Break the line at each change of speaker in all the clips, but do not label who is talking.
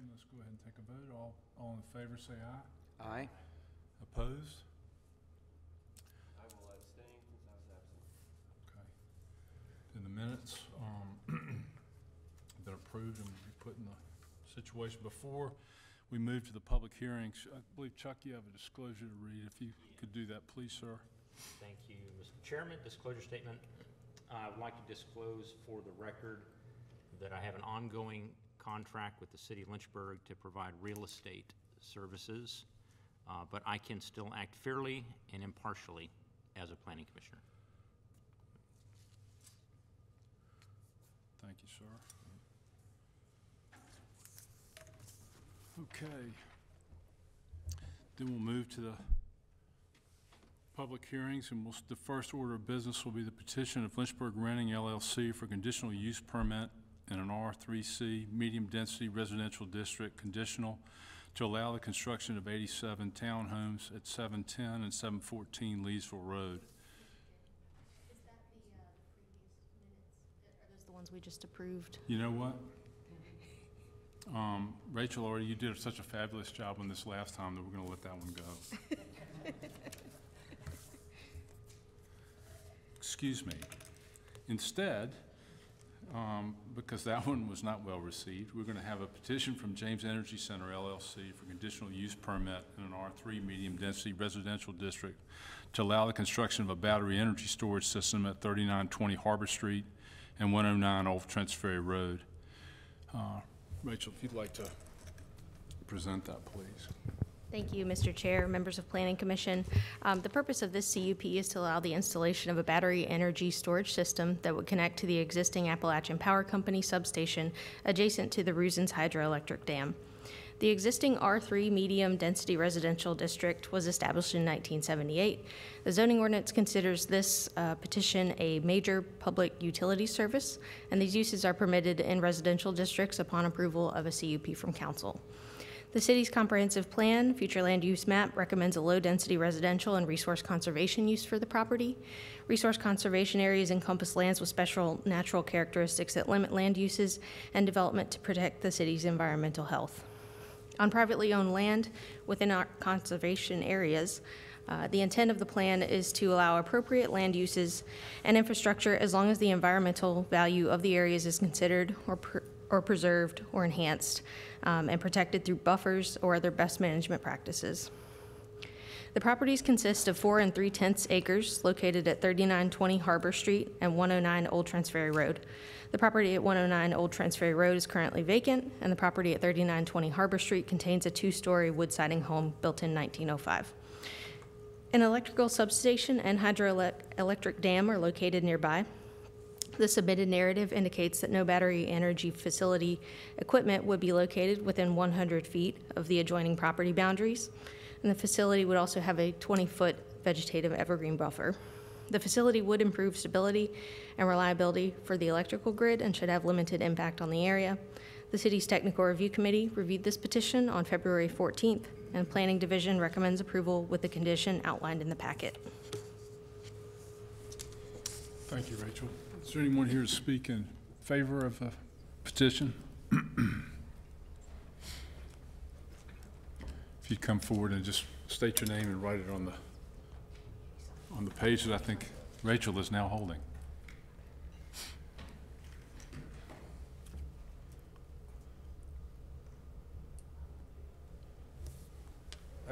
discussion? Let's go ahead and take a vote. All in favor say aye.
Aye.
Opposed?
I will abstain since I was absent.
Okay. Then the minutes that are approved and will be put in the situation. Before we move to the public hearings, I believe, Chuck, you have a disclosure to read. If you could do that, please, sir.
Thank you, Mr. Chairman. Disclosure statement. I would like to disclose for the record that I have an ongoing contract with the City of Lynchburg to provide real estate services, but I can still act fairly and impartially as a planning commissioner.
Thank you, sir. Okay. Then we'll move to the public hearings, and the first order of business will be the petition of Lynchburg Renting LLC for conditional use permit in an R3C medium-density residential district, conditional to allow the construction of 87 townhomes at 710 and 714 Leesville Road.
Is that the previous minutes? Are those the ones we just approved?
You know what? Rachel, you did such a fabulous job on this last time that we're going to let that one go. Excuse me. Instead, because that one was not well received, we're going to have a petition from James Energy Center LLC for conditional use permit in an R3 medium density residential district to allow the construction of a battery energy storage system at 3920 Harbor Street and 109 Old Trents Ferry Road. Rachel, if you'd like to present that, please.
Thank you, Mr. Chair, members of Planning Commission. The purpose of this CUP is to allow the installation of a battery energy storage system that would connect to the existing Appalachian Power Company substation adjacent to the Rusens Hydroelectric Dam. The existing R3 medium density residential district was established in 1978. The zoning ordinance considers this petition a major public utility service, and these uses are permitted in residential districts upon approval of a CUP from council. The city's comprehensive plan, future land use map, recommends a low-density residential and resource conservation use for the property. Resource conservation areas encompass lands with special natural characteristics that limit land uses and development to protect the city's environmental health. On privately owned land within our conservation areas, the intent of the plan is to allow appropriate land uses and infrastructure as long as the environmental value of the areas is considered or preserved or enhanced and protected through buffers or other best management practices. The properties consist of 4 3/10 acres located at 3920 Harbor Street and 109 Old Trents Ferry Road. The property at 109 Old Trents Ferry Road is currently vacant, and the property at 3920 Harbor Street contains a 2-story wood siding home built in 1905. An electrical substation and hydroelectric dam are located nearby. The submitted narrative indicates that no battery energy facility equipment would be located within 100 feet of the adjoining property boundaries, and the facility would also have a 20-foot vegetative evergreen buffer. The facility would improve stability and reliability for the electrical grid and should have limited impact on the area. The city's technical review committee reviewed this petition on February 14th, and Planning Division recommends approval with the condition outlined in the packet.
Thank you, Rachel. Is there anyone here to speak in favor of the petition? If you'd come forward and just state your name and write it on the page that I think Rachel is now holding.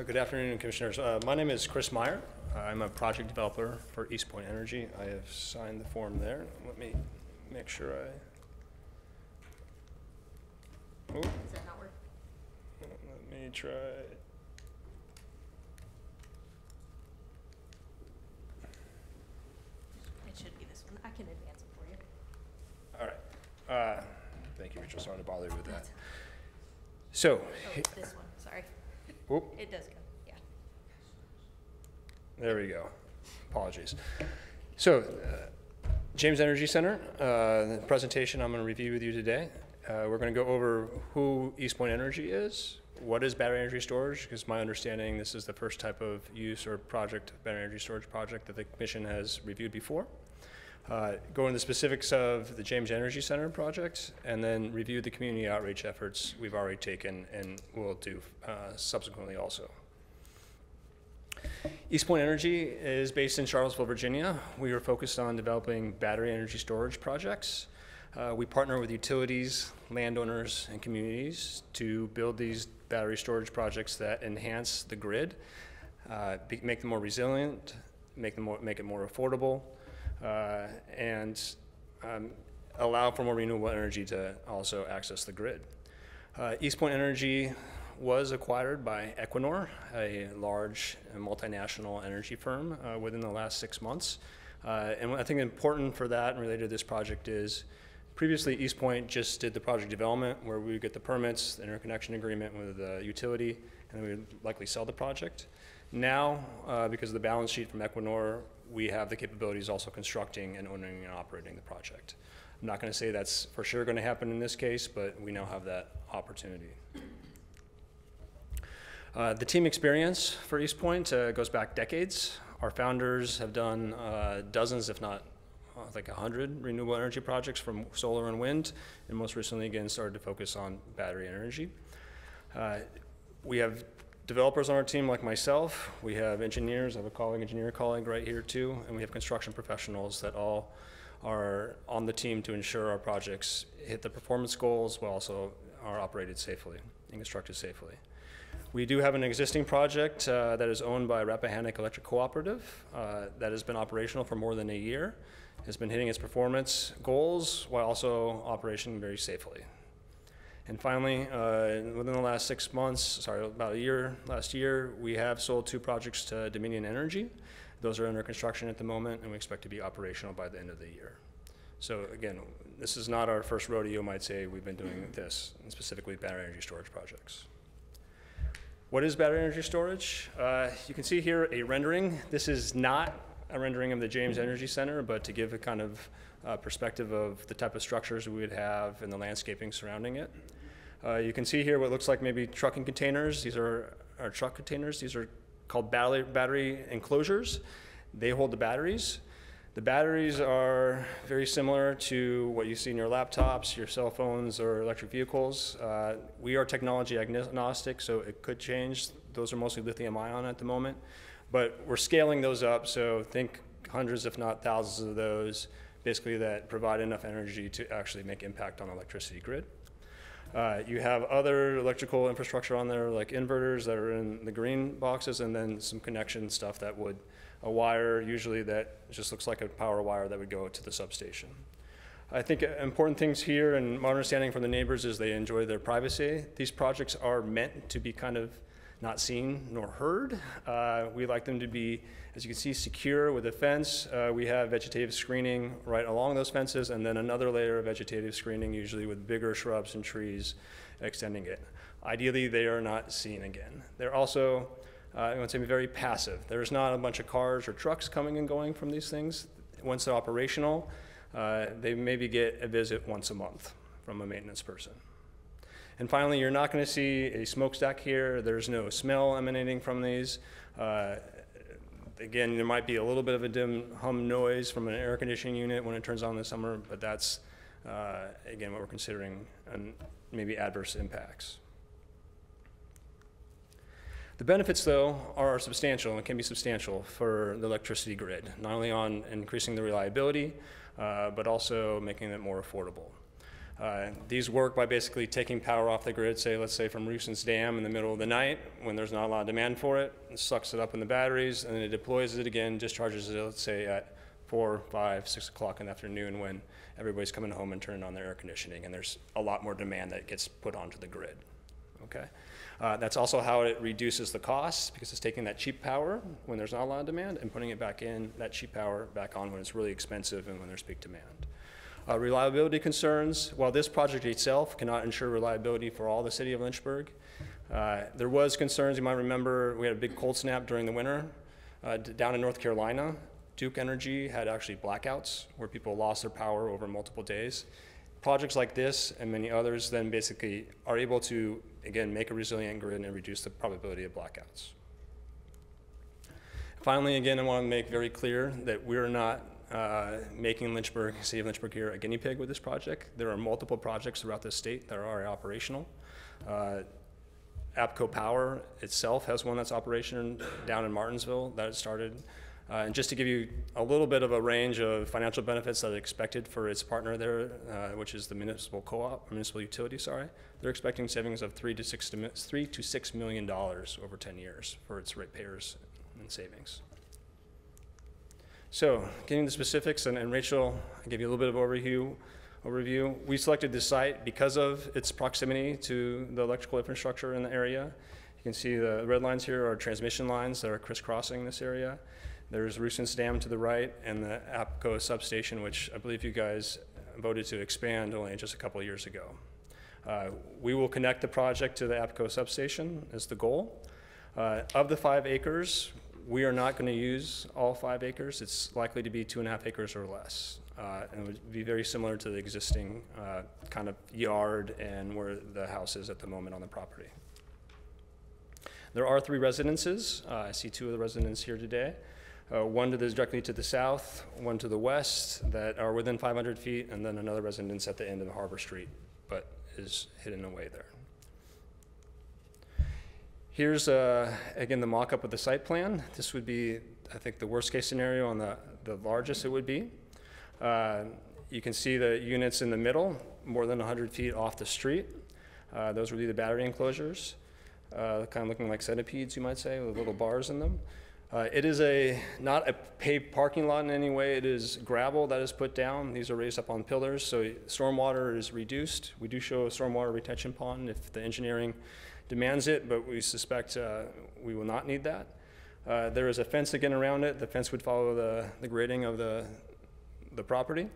Good afternoon, Commissioners. My name is Chris Meyer. I'm a project developer for East Point Energy. I have signed the form there. Let me make sure
Does that not work?
Let me try.
It should be this one. I can advance it for you.
All right. Thank you, Rachel. Sorry to bother you with that. So.
Oh, it's this one. Sorry.
Whoop.
It does come. Yeah.
There we go. Apologies. So, James Energy Center, the presentation I'm going to review with you today. We're going to go over who East Point Energy is, what is battery energy storage, because my understanding this is the first type of use or project, battery energy storage project that the Commission has reviewed before. go into the specifics of the James Energy Center project, and then review the community outreach efforts we've already taken and will do subsequently also. East Point Energy is based in Charlottesville, Virginia. We are focused on developing battery energy storage projects. We partner with utilities, landowners, and communities to build these battery storage projects that enhance the grid, make them more resilient, make it more affordable, and allow for more renewable energy to also access the grid. East Point Energy was acquired by Equinor, a large multinational energy firm, within the last 6 months. And I think important for that and related to this project is previously East Point just did the project development where we would get the permits, the interconnection agreement with the utility, and we would likely sell the project. Now, because of the balance sheet from Equinor, we have the capabilities also constructing and owning and operating the project. I'm not going to say that's for sure going to happen in this case, but we now have that opportunity. The team experience for East Point goes back decades. Our founders have done dozens, if not like 100 renewable energy projects from solar and wind, and most recently again started to focus on battery energy. We have developers on our team like myself. We have engineers. I have a engineer colleague right here too, and we have construction professionals that all are on the team to ensure our projects hit the performance goals while also are operated safely and constructed safely. We do have an existing project that is owned by Rappahannock Electric Cooperative that has been operational for more than a year. Has been hitting its performance goals while also operating very safely. And finally, within the last 6 months, about a year, last year, we have sold 2 projects to Dominion Energy. Those are under construction at the moment, and we expect to be operational by the end of the year. So again, this is not our first rodeo, you might say. We've been doing this, and specifically battery energy storage projects. What is battery energy storage? You can see here a rendering. This is not a rendering of the James Energy Center, but to give a kind of perspective of the type of structures we would have and the landscaping surrounding it. You can see here what looks like maybe trucking containers. These are our truck containers. These are called battery enclosures. They hold the batteries. The batteries are very similar to what you see in your laptops, your cell phones, or electric vehicles. We are technology agnostic, so it could change. Those are mostly lithium-ion at the moment. But we're scaling those up, so think hundreds, if not thousands of those, basically that provide enough energy to actually make impact on the electricity grid. You have other electrical infrastructure on there, like inverters that are in the green boxes, and then some connection stuff that would, a wire usually that just looks like a power wire that would go to the substation. I think important things here, and my understanding from the neighbors is they enjoy their privacy. These projects are meant to be kind of not seen nor heard. We like them to be, as you can see, secure with a fence. We have vegetative screening right along those fences, and then another layer of vegetative screening, usually with bigger shrubs and trees extending it. Ideally, they are not seen again. They're also, I want to say, very passive. There's not a bunch of cars or trucks coming and going from these things. Once they're operational, they maybe get a visit once a month from a maintenance person. And finally, you're not going to see a smokestack here. There's no smell emanating from these. Again, there might be a little bit of a dim hum noise from an air conditioning unit when it turns on in the summer, but that's, again, what we're considering and maybe adverse impacts. The benefits, though, are substantial and can be substantial for the electricity grid, not only on increasing the reliability, but also making it more affordable. These work by basically taking power off the grid, let's say from Rooson's Dam in the middle of the night when there's not a lot of demand for it. It sucks it up in the batteries, and then it deploys it again, discharges it, let's say at 4, 5, 6 o'clock in the afternoon when everybody's coming home and turning on their air conditioning, and there's a lot more demand that gets put onto the grid. Okay. That's also how it reduces the costs, because it's taking that cheap power when there's not a lot of demand and putting it back in, that cheap power back on when it's really expensive and when there's peak demand. Reliability concerns, while this project itself cannot ensure reliability for all the city of Lynchburg, there was concerns. You might remember we had a big cold snap during the winter down in North Carolina. Duke Energy had actually blackouts where people lost their power over multiple days. Projects like this and many others then basically are able to, again, make a resilient grid and reduce the probability of blackouts. Finally, again, I want to make very clear that we're not making Lynchburg, City of Lynchburg here, a guinea pig with this project. There are multiple projects throughout the state that are operational. APCO Power itself has one that's operational down in Martinsville that it started. And just to give you a little bit of a range of financial benefits that are expected for its partner there, which is the municipal utility, they're expecting savings of $3 to $6 million over 10 years for its ratepayers and savings. So, getting the specifics, and Rachel, I'll give you a little bit of overview. We selected this site because of its proximity to the electrical infrastructure in the area. You can see the red lines here are transmission lines that are crisscrossing this area. There's Rusens Dam to the right and the APCO substation, which I believe you guys voted to expand only just a couple of years ago. We will connect the project to the APCO substation is the goal. Of the 5 acres, we are not going to use all 5 acres. It's likely to be 2.5 acres or less. And it would be very similar to the existing kind of yard and where the house is at the moment on the property. There are 3 residences. I see 2 of the residents here today. One directly to the south, one to the west that are within 500 feet, and then another residence at the end of Harbor Street, but is hidden away there. Here's, again, the mock-up of the site plan. This would be, I think, the worst-case scenario on the largest it would be. You can see the units in the middle, more than 100 feet off the street. Those would be the battery enclosures, kind of looking like centipedes, you might say, with little bars in them. It is not a paved parking lot in any way. It is gravel that is put down. These are raised up on pillars, so stormwater is reduced. We do show a stormwater retention pond if the engineering demands it, but we suspect we will not need that. There is a fence again around it. The fence would follow the grading of the property.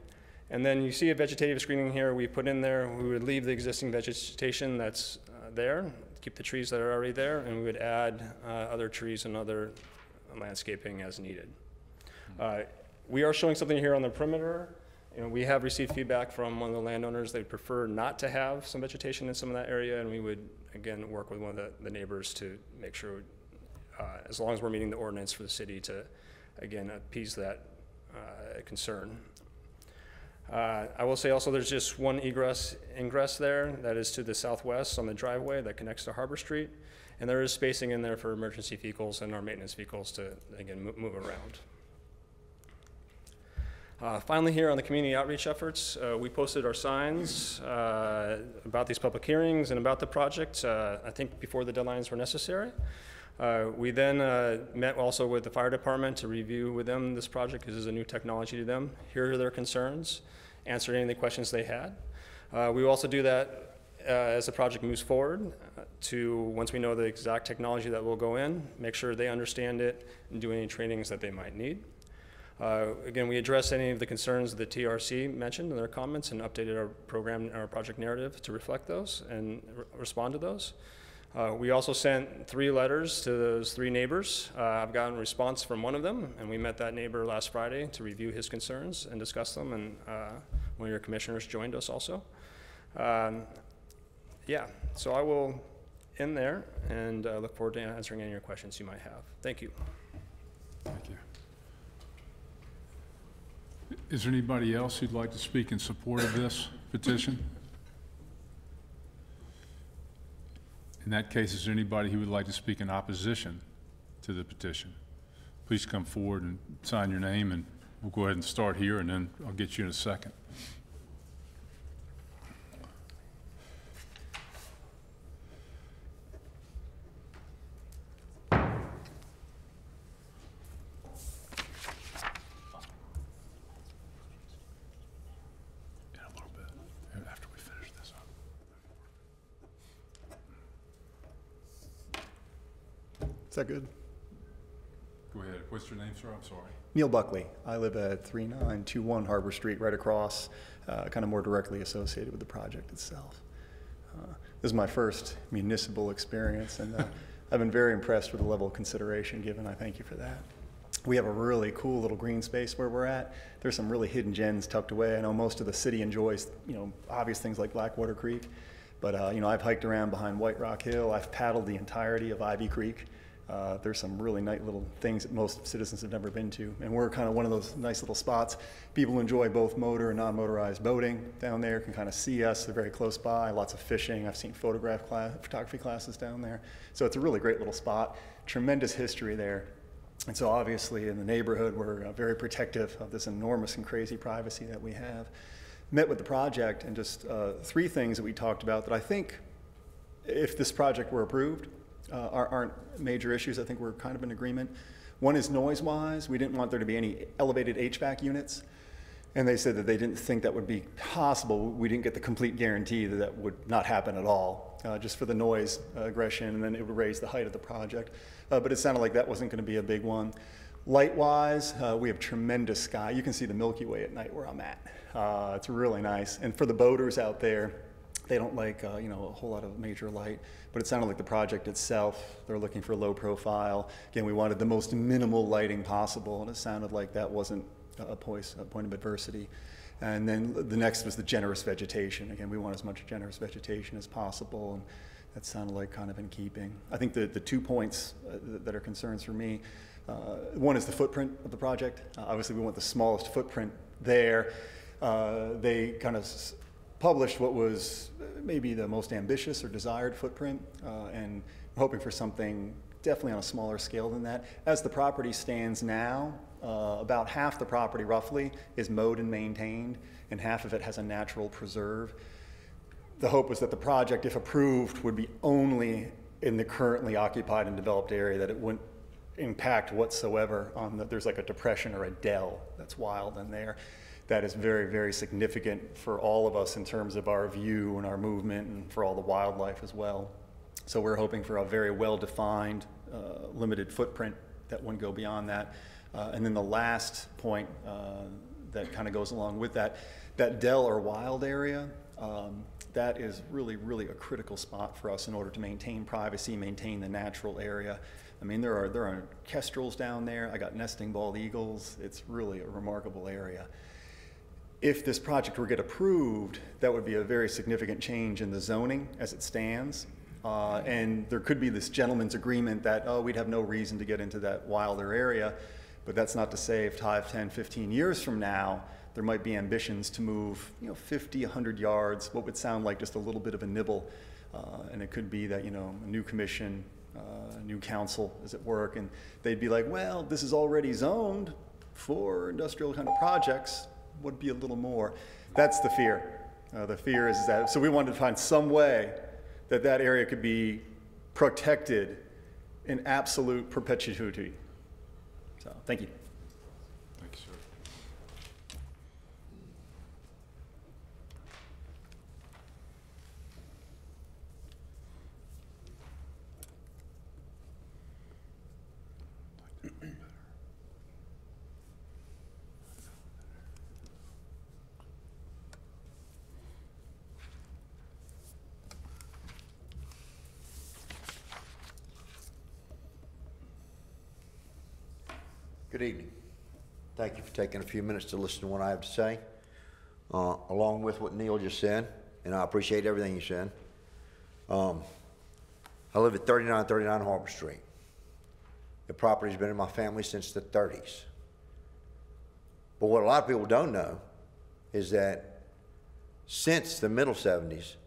And then you see a vegetative screening here we put in there. We would leave the existing vegetation that's there, keep the trees that are already there, and we would add other trees and other landscaping as needed. We are showing something here on the perimeter. We have received feedback from one of the landowners. They'd prefer not to have some vegetation in some of that area, and we would, again, work with one of the neighbors to make sure, as long as we're meeting the ordinance for the city, to, again, appease that concern. I will say also there's just one ingress there that is to the southwest on the driveway that connects to Harbor Street. And there is spacing in there for emergency vehicles and our maintenance vehicles to, again, move around. Finally, here on the community outreach efforts, we posted our signs about these public hearings and about the project, I think before the deadlines were necessary. We then met also with the fire department to review with them this project because this is a new technology to them, hear their concerns, answer any of the questions they had. We will also do that as the project moves forward once we know the exact technology that will go in, make sure they understand it and do any trainings that they might need. Again, we addressed any of the concerns that the TRC mentioned in their comments and updated our program, our project narrative to reflect those and respond to those. We also sent 3 letters to those 3 neighbors. I've gotten a response from one of them, and we met that neighbor last Friday to review his concerns and discuss them, and one of your commissioners joined us also. Yeah, so I will end there and look forward to answering any of your questions you might have. Thank you.
Thank you. Is there anybody else who'd like to speak in support of this petition? In that case, is there anybody who would like to speak in opposition to the petition? Please come forward and sign your name, and we'll go ahead and start here, and then I'll get you in a second.
Is that good?
Go ahead. What's your name, sir? I'm sorry.
Neil Buckley. I live at 3921 Harbor Street, right across, kind of more directly associated with the project itself. This is my first municipal experience, and I've been very impressed with the level of consideration given. I thank you for that. We have a really cool little green space where we're at. There's some really hidden gems tucked away. I know most of the city enjoys, obvious things like Blackwater Creek, but I've hiked around behind White Rock Hill. I've paddled the entirety of Ivy Creek. There's some really nice little things that most citizens have never been to, and we're kind of one of those nice little spots. People enjoy both motor and non-motorized boating down there, can kind of see us. They're very close by, lots of fishing. I've seen photography classes down there. So it's a really great little spot, tremendous history there. And so obviously in the neighborhood, we're very protective of this enormous and crazy privacy that we have. Met with the project, and just 3 things that we talked about that I think, if this project were approved, aren't major issues. I think we're kind of in agreement. One is noise-wise. We didn't want there to be any elevated HVAC units, and they said that they didn't think that would be possible. We didn't get the complete guarantee that that would not happen at all, just for the noise aggression, and then it would raise the height of the project. But it sounded like that wasn't going to be a big one. Light-wise, we have tremendous sky. You can see the Milky Way at night where I'm at. It's really nice. And for the boaters out there, they don't like you know, a whole lot of major light, but it sounded like the project itself, they're looking for low profile. Again, we wanted the most minimal lighting possible, and it sounded like that wasn't a point of adversity. And then the next was the generous vegetation. Again, we want as much generous vegetation as possible, and that sounded like kind of in keeping. I think the 2 points that are concerns for me, one is the footprint of the project. Obviously, we want the smallest footprint there. They kind of published what was maybe the most ambitious or desired footprint, and we're hoping for something definitely on a smaller scale than that. As the property stands now, about half the property roughly is mowed and maintained, and half of it has a natural preserve. The hope was that the project, if approved, would be only in the currently occupied and developed area, that it wouldn't impact whatsoever on there's like a depression or a dell that's wild in there. That is very, very significant for all of us in terms of our view and our movement, and for all the wildlife as well. So we're hoping for a very well-defined, limited footprint that wouldn't go beyond that. And then the last point that kind of goes along with that dell or wild area, that is really, really a critical spot for us in order to maintain privacy, maintain the natural area. I mean, there are kestrels down there. I got nesting bald eagles. It's really a remarkable area. If this project were to get approved, that would be a very significant change in the zoning as it stands. And there could be this gentleman's agreement that, oh, we'd have no reason to get into that wilder area. But that's not to say if 5, 10, 15 years from now, there might be ambitions to move, 50, 100 yards, what would sound like just a little bit of a nibble. And it could be that, a new commission, new council is at work, and they'd be like, well, this is already zoned for industrial kind of projects. Would be a little more. That's the fear. The fear is that, so we wanted to find some way that that area could be protected in absolute perpetuity. So, thank you.
Thank you, sir.
Good evening. Thank you for taking a few minutes to listen to what I have to say, along with what Neil just said, and I appreciate everything you said. I live at 3939 Harbor Street. The property's been in my family since the 30s. But what a lot of people don't know is that since the middle 70s,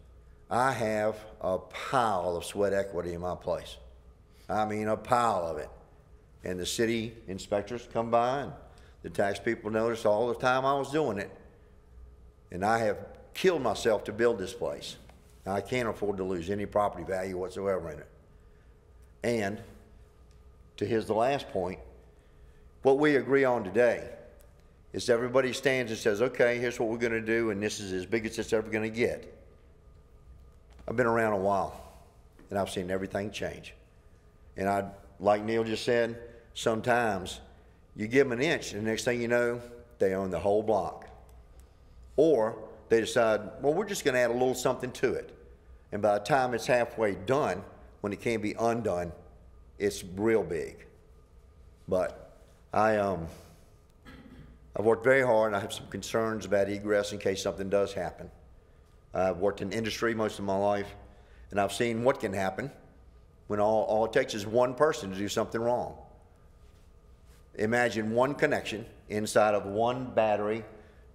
I have a pile of sweat equity in my place. I mean, a pile of it. And the city inspectors come by, and the tax people notice all the time I was doing it. And I have killed myself to build this place. Now, I can't afford to lose any property value whatsoever in it. And here's the last point, what we agree on today is everybody stands and says, okay, here's what we're gonna do, and this is as big as it's ever gonna get. I've been around a while, and I've seen everything change. And like Neil just said, sometimes you give them an inch, and the next thing you know, they own the whole block. Or they decide, well, we're just gonna add a little something to it. And by the time it's halfway done, when it can't be undone, it's real big. But I've worked very hard, and I have some concerns about egress in case something does happen. I've worked in industry most of my life, and I've seen what can happen when all it takes is one person to do something wrong. Imagine one connection inside of one battery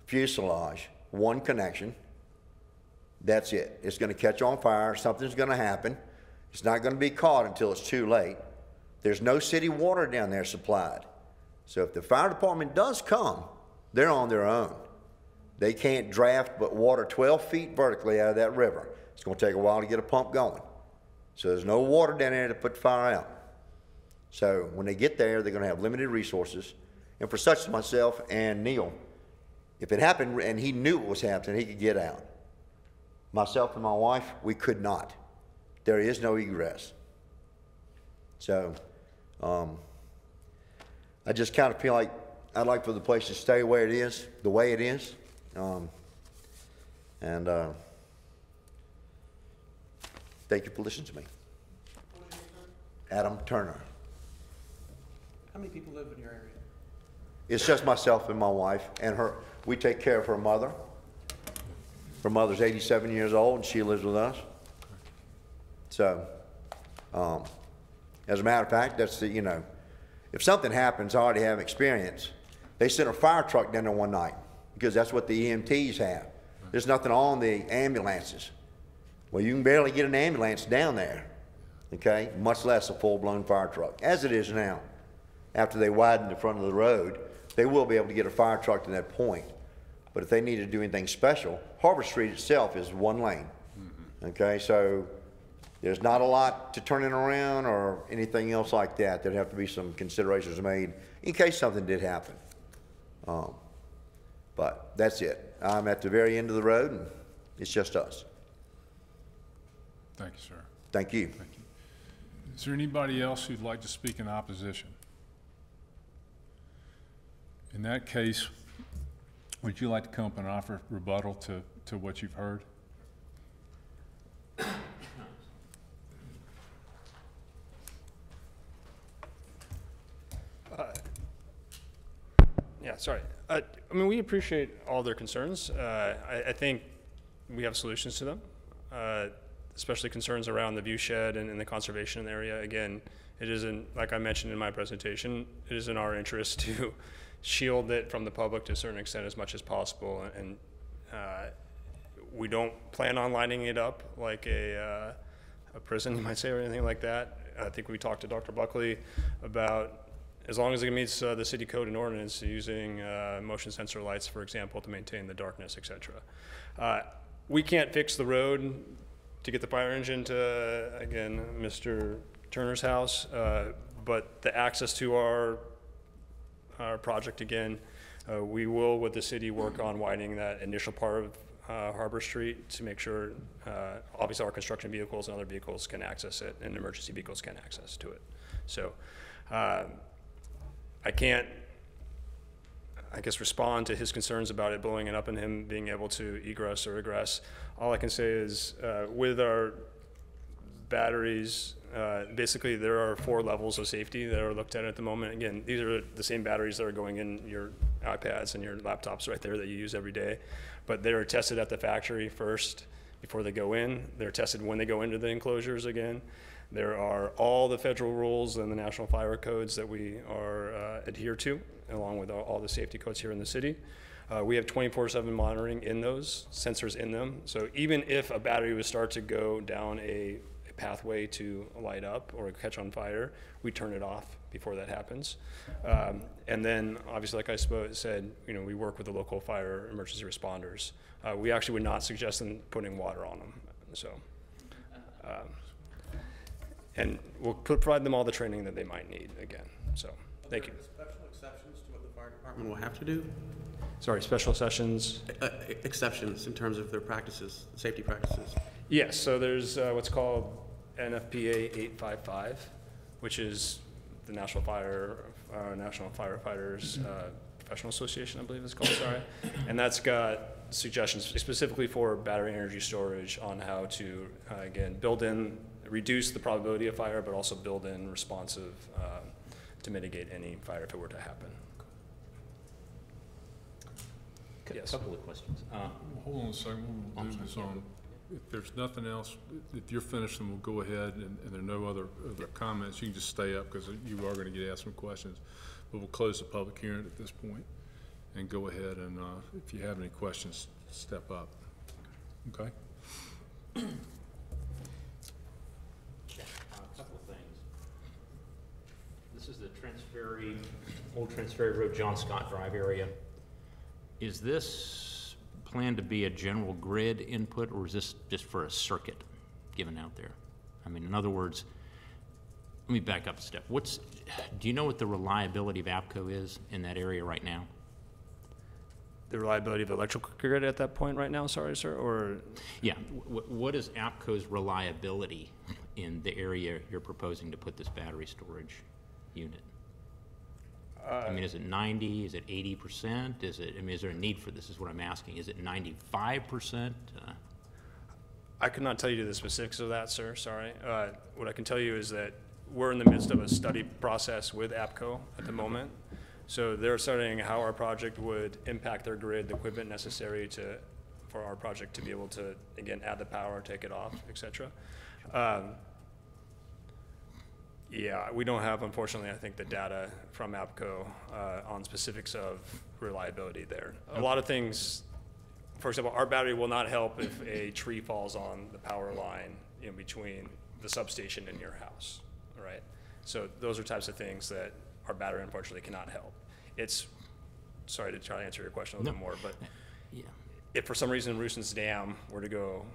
fuselage, one connection. That's it. It's going to catch on fire. Something's going to happen. It's not going to be caught until it's too late. There's no city water down there supplied. So if the fire department does come, they're on their own. They can't draft but water 12 feet vertically out of that river. It's going to take a while to get a pump going. So there's no water down there to put the fire out. So when they get there, they're going to have limited resources. And for such as myself and Neil, if it happened and he knew what was happening, he could get out. Myself and my wife, we could not. There is no egress. So I just kind of feel like I'd like for the place to stay where it is, the way it is. Thank you for listening to me. Adam Turner.
How many people live in your area?
It's just myself and my wife and her. We take care of her mother. Her mother's 87 years old and she lives with us. So, as a matter of fact, that's the, you know, if something happens, I already have experience. They sent a fire truck down there one night because that's what the EMTs have. There's nothing on the ambulances. Well, you can barely get an ambulance down there, okay, much less a full-blown fire truck, as it is now. After they widen the front of the road, they will be able to get a fire truck to that point. But if they need to do anything special, Harbor Street itself is one lane, okay? So there's not a lot to turn it around or anything else like that. There'd have to be some considerations made in case something did happen. But that's it. I'm at the very end of the road, and it's just us.
Thank you, sir.
Thank you.
Thank you. Is there anybody else who'd like to speak in opposition? In that case, would you like to come up and offer rebuttal to what you've heard?
Yeah, sorry. I mean, we appreciate all their concerns. I think we have solutions to them, especially concerns around the view shed and the conservation area. Again, it isn't, like I mentioned in my presentation, it is in our interest to shield it from the public to a certain extent as much as possible. And we don't plan on lining it up like a prison, you might say, or anything like that. I think we talked to Dr. Buckley about as long as it meets the city code and ordinance, using motion sensor lights, for example, to maintain the darkness, et cetera. We can't fix the road to get the fire engine to, again, Mr. Turner's house, but the access to our project, again, we will, with the city, work on widening that initial part of Harbor Street to make sure, obviously, our construction vehicles and other vehicles can access it, and emergency vehicles can access to it. So I can't, I guess, respond to his concerns about it blowing it up and him being able to egress or egress. All I can say is with our batteries, basically there are 4 levels of safety that are looked at the moment. Again, these are the same batteries that are going in your iPads and your laptops right there that you use every day. But they're tested at the factory first before they go in. They're tested when they go into the enclosures again. There are all the federal rules and the national fire codes that we are adhere to, along with all the safety codes here in the city. We have 24/7 monitoring in those, sensors in them. So even if a battery would start to go down a pathway to light up or catch on fire, we turn it off before that happens. And then, obviously, like I said, you know, we work with the local fire emergency responders. We actually would not suggest them putting water on them. So. And we'll provide them all the training that they might need, again. So, thank you.
Special exceptions to what the fire department will have to do?
Sorry, special sessions?
Exceptions in terms of their practices, safety practices?
Yes, so there's what's called NFPA 855, which is the National Firefighters Professional Association, I believe it's called, sorry. And that's got suggestions specifically for battery energy storage on how to, again, reduce the probability of fire, but also build in responsive to mitigate any fire if it were to happen.
A
Yes.
couple of questions.
Hold on a second, we'll do this on if there's nothing else, if you're finished, then we'll go ahead, and there are no other comments. You can just stay up because you are going to get asked some questions. But we'll close the public hearing at this point and go ahead, and if you have any questions, step up. Okay?
Yeah, a couple of things. This is the Old Trans Ferry Road, John Scott Drive area. Is this planned to be a general grid input, or is this just for a circuit given out there? I mean, in other words, let me back up a step. Do you know what the reliability of APCO is in that area right now?
The reliability of the electrical grid at that point right now, sorry, sir, or?
Yeah, what is APCO's reliability in the area you're proposing to put this battery storage unit? I mean, is it 90, is it 80%? Is there a need for this, is what I'm asking. Is it 95%?
I could not tell you the specifics of that, sir, sorry. What I can tell you is that we're in the midst of a study process with APCO at the moment. So they're studying how our project would impact their grid, the equipment necessary for our project to be able to, again, add the power, take it off, et cetera. Yeah, we don't have, unfortunately, I think, the data from APCO on specifics of reliability there. A lot of things, for example, our battery will not help if a tree falls on the power line in between the substation and your house, right? So those are types of things that our battery, unfortunately, cannot help. Sorry to try to answer your question a little bit more, but
Yeah.
if for some reason Rooson's Dam were to go,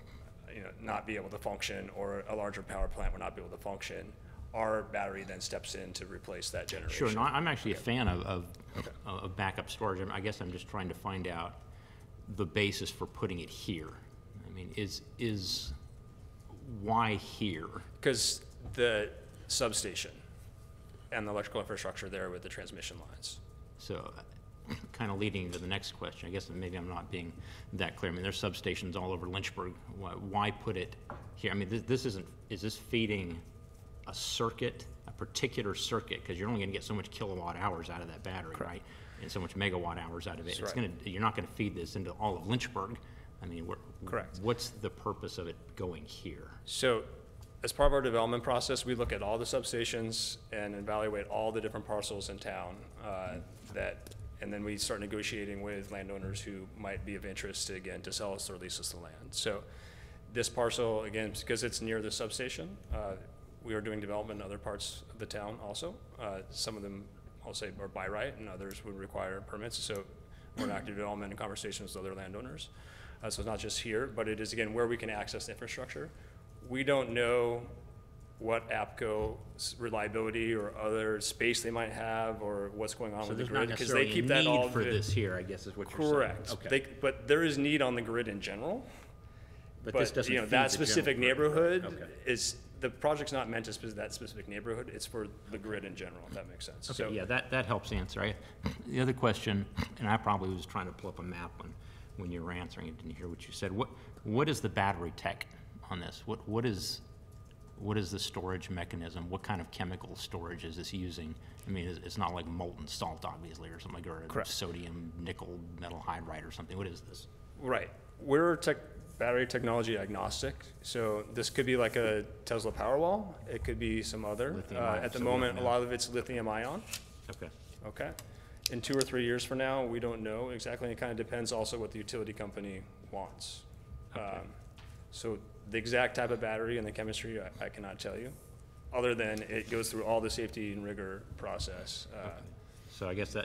not be able to function, or a larger power plant would not be able to function, our battery then steps in to replace that generation.
Sure, no, I'm actually a fan of backup storage. I guess I'm just trying to find out the basis for putting it here. I mean, why here?
Because the substation and the electrical infrastructure there with the transmission lines.
So, kind of leading to the next question, I guess maybe I'm not being that clear. I mean, there's substations all over Lynchburg. Why put it here? I mean, is this feeding a circuit, a particular circuit? Because you're only going to get so much kilowatt hours out of that battery,
Correct.
right? And so much megawatt hours out of it.
That's right.
You're not going to feed this into all of Lynchburg. I mean,
Correct.
What's the purpose of it going here?
So as part of our development process, we look at all the substations and evaluate all the different parcels in town and then we start negotiating with landowners who might be of interest to sell us or lease us the land. So this parcel, again, because it's near the substation, we are doing development in other parts of the town also. Some of them, I'll say, are by right, and others would require permits. So we're in active development and conversations with other landowners. So it's not just here, but it is, again, where we can access the infrastructure. We don't know what APCO's reliability or other space they might have, or what's going on
So
with the
there's not
grid, because
necessarily
they keep
a
that all
need for this here, I guess is what you're saying.
correct.
Okay.
But there is need on the grid in general.
But this doesn't feed
that
the
specific
general grid.
neighborhood
Okay.
is, the project's not meant to that specific neighborhood. It's for the grid in general, if that makes sense.
Okay, yeah, that helps answer. The other question, and I probably was trying to pull up a map when you were answering it, didn't hear what you said. What is the battery tech on this? What is the storage mechanism? What kind of chemical storage is this using? I mean, it's not like molten salt, obviously, or something, or
Correct.
sodium, nickel, metal hydride or something. What is this?
Right. We're battery technology agnostic. So this could be like a Tesla Powerwall. It could be some other.
Lithium-ion,
At the
so
moment, a
lithium.
lot of it's lithium ion.
Okay.
Okay. In 2 or 3 years from now, we don't know exactly. It kind of depends also what the utility company wants.
Okay.
So the exact type of battery and the chemistry, I cannot tell you, other than it goes through all the safety and rigor process.
So I guess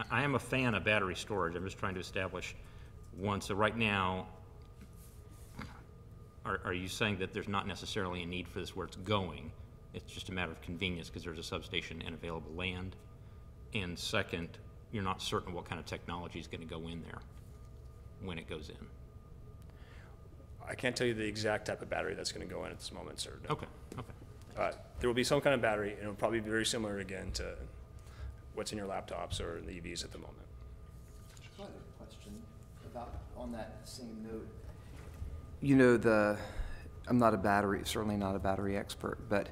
I am a fan of battery storage. I'm just trying to establish one. So right now, are you saying that there's not necessarily a need for this where it's going? It's just a matter of convenience because there's a substation and available land? And second, you're not certain what kind of technology is going to go in there when it goes in?
I can't tell you the exact type of battery that's going to go in at this moment, sir. No.
Okay, okay.
There will be some kind of battery, and it'll probably be very similar again to what's in your laptops or in the EVs at the moment.
I have a question on that same note. You know, I'm not certainly not a battery expert, but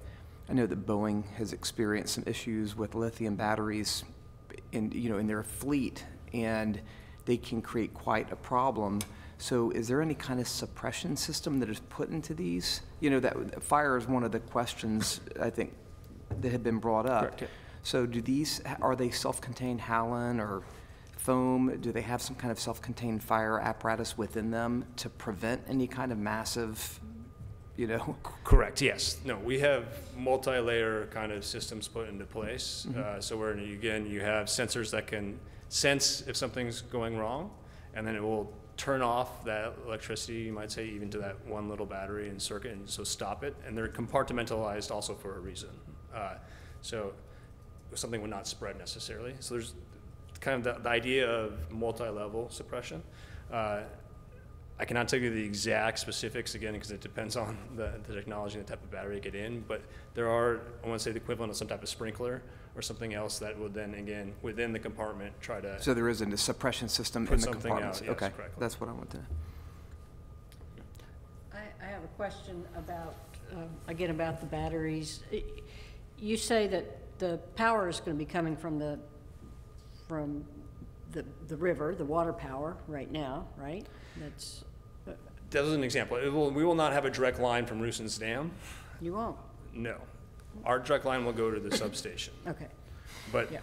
I know that Boeing has experienced some issues with lithium batteries in their fleet, and they can create quite a problem. So is there any kind of suppression system that is put into these? You know, that fire is one of the questions, I think, that have been brought up.
Correct, yeah.
So do these, are they self-contained Howland or foam? Do they have some kind of self-contained fire apparatus within them to prevent any kind of massive, you know?
Correct, yes. No, we have multi-layer kind of systems put into place. So where, again, you have sensors that can sense if something's going wrong, and then it will turn off that electricity, you might say, even to that one little battery and circuit, and so stop it. And they're compartmentalized also for a reason. So something would not spread necessarily. So there's kind of the idea of multi-level suppression. I cannot tell you the exact specifics, again, because it depends on the technology and the type of battery you get in, but there are, I want to say, the equivalent of some type of sprinkler or something else that would then, again, within the compartment, try to...
So there isn't a suppression system
Put
in the
something
compartments?
out, yes,
Okay,
correctly.
that's what I want to know.
I have a question about, again, about the batteries. You say that the power is going to be coming from the river, the water power right now, right? That's,
That was an example. We will not have a direct line from Rooson's Dam.
you won't?
No. Our direct line will go to the substation.
Okay,
But
Yeah.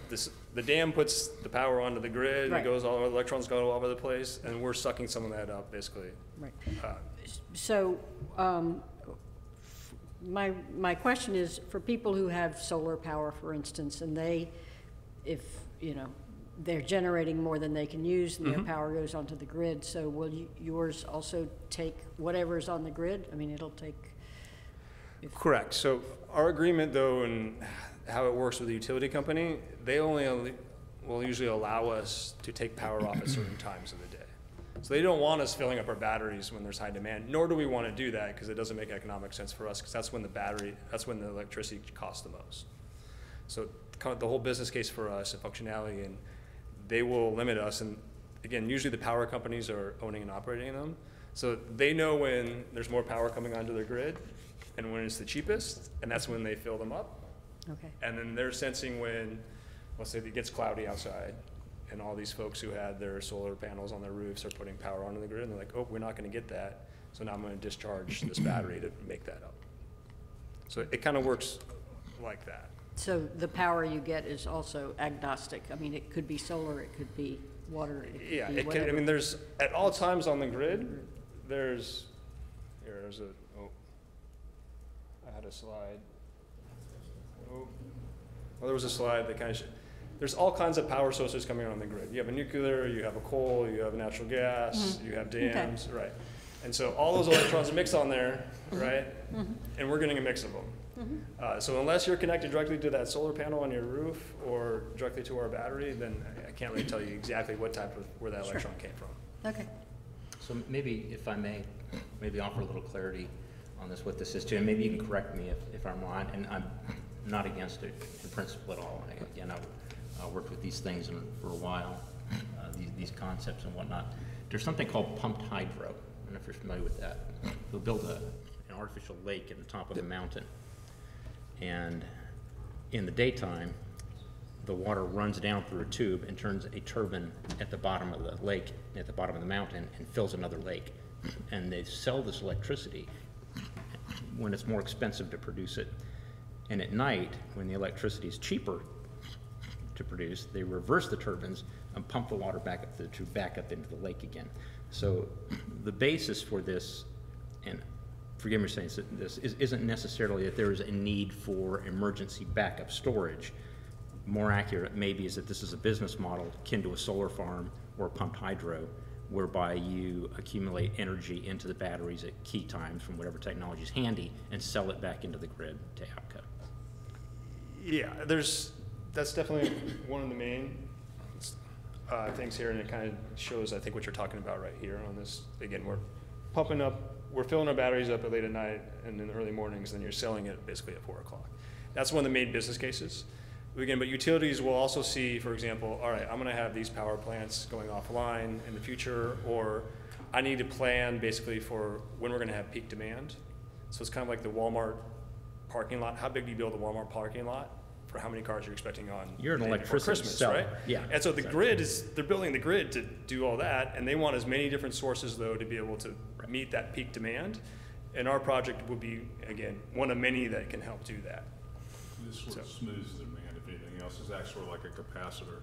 the dam puts the power onto the grid,
Right.
it goes, all the electrons go all over the place, and we're sucking some of that up, basically.
right.
Uh,
So, my question is, for people who have solar power, for instance, and they, if, you know, they're generating more than they can use and their power goes onto the grid, so will yours also take whatever's on the grid? I mean, it'll take...
Correct. So our agreement, though, and how it works with the utility company, they only will usually allow us to take power off at certain times of the day. So they don't want us filling up our batteries when there's high demand, nor do we want to do that because it doesn't make economic sense for us, because that's when the electricity costs the most. So the whole business case for us and functionality, and they will limit us. And again, usually the power companies are owning and operating them. So they know when there's more power coming onto their grid and when it's the cheapest, and that's when they fill them up.
Okay.
And then they're sensing when, let's say it gets cloudy outside, and all these folks who had their solar panels on their roofs are putting power onto the grid, and they're like, oh, we're not gonna get that, so now I'm gonna discharge this battery to make that up. So it kind of works like that.
So the power you get is also agnostic? I mean, it could be solar, it could be water, it could
Yeah,
be
it can,
whatever.
I mean, there's, at all times on the grid, there's a, oh, I had a slide. Oh, well, there was a slide that kind of, there's all kinds of power sources coming on the grid. You have a nuclear, you have a coal, you have a natural gas, you have dams, right? And so all those electrons mix on there, right? And we're getting a mix of them. So unless you're connected directly to that solar panel on your roof or directly to our battery, then I can't really tell you exactly what type of, where that electron came from.
Okay.
So maybe, if I may, maybe offer a little clarity on this, what this is too, and maybe you can correct me if I'm wrong, and I'm not against it in principle at all. Again, I've worked with these things for a while, these concepts and whatnot. There's something called pumped hydro. I don't know if you're familiar with that. They'll build an artificial lake at the top of the mountain, and in the daytime, the water runs down through a tube and turns a turbine at the bottom of the lake, at the bottom of the mountain, and fills another lake. And they sell this electricity when it's more expensive to produce it. And at night, when the electricity is cheaper to produce, they reverse the turbines and pump the water back up the tube, back up into the lake again. So the basis for this, and forgive me for saying this, isn't necessarily that there is a need for emergency backup storage. More accurate maybe is that this is a business model akin to a solar farm or pumped hydro, whereby you accumulate energy into the batteries at key times from whatever technology is handy and sell it back into the grid to output.
Yeah, that's definitely one of the main things here, and it kind of shows, I think, what you're talking about right here on this. Again, we're filling our batteries up late at night and in the early mornings, and you're selling it basically at 4 o'clock. That's one of the main business cases. Again, but utilities will also see, for example, all right, I'm gonna have these power plants going offline in the future, or I need to plan basically for when we're gonna have peak demand. So it's kind of like the Walmart parking lot. How big do you build a Walmart parking lot? for how many cars you're expecting on
You're an
the day before
electricity
Christmas,
seller.
right?
Yeah,
And so the
exactly.
grid is, they're building the grid to do all that, and they want as many different sources though to be able to meet that peak demand. And our project will be, again, one of many that can help do that.
This sort of smooths the demand, if anything else, is actually like a capacitor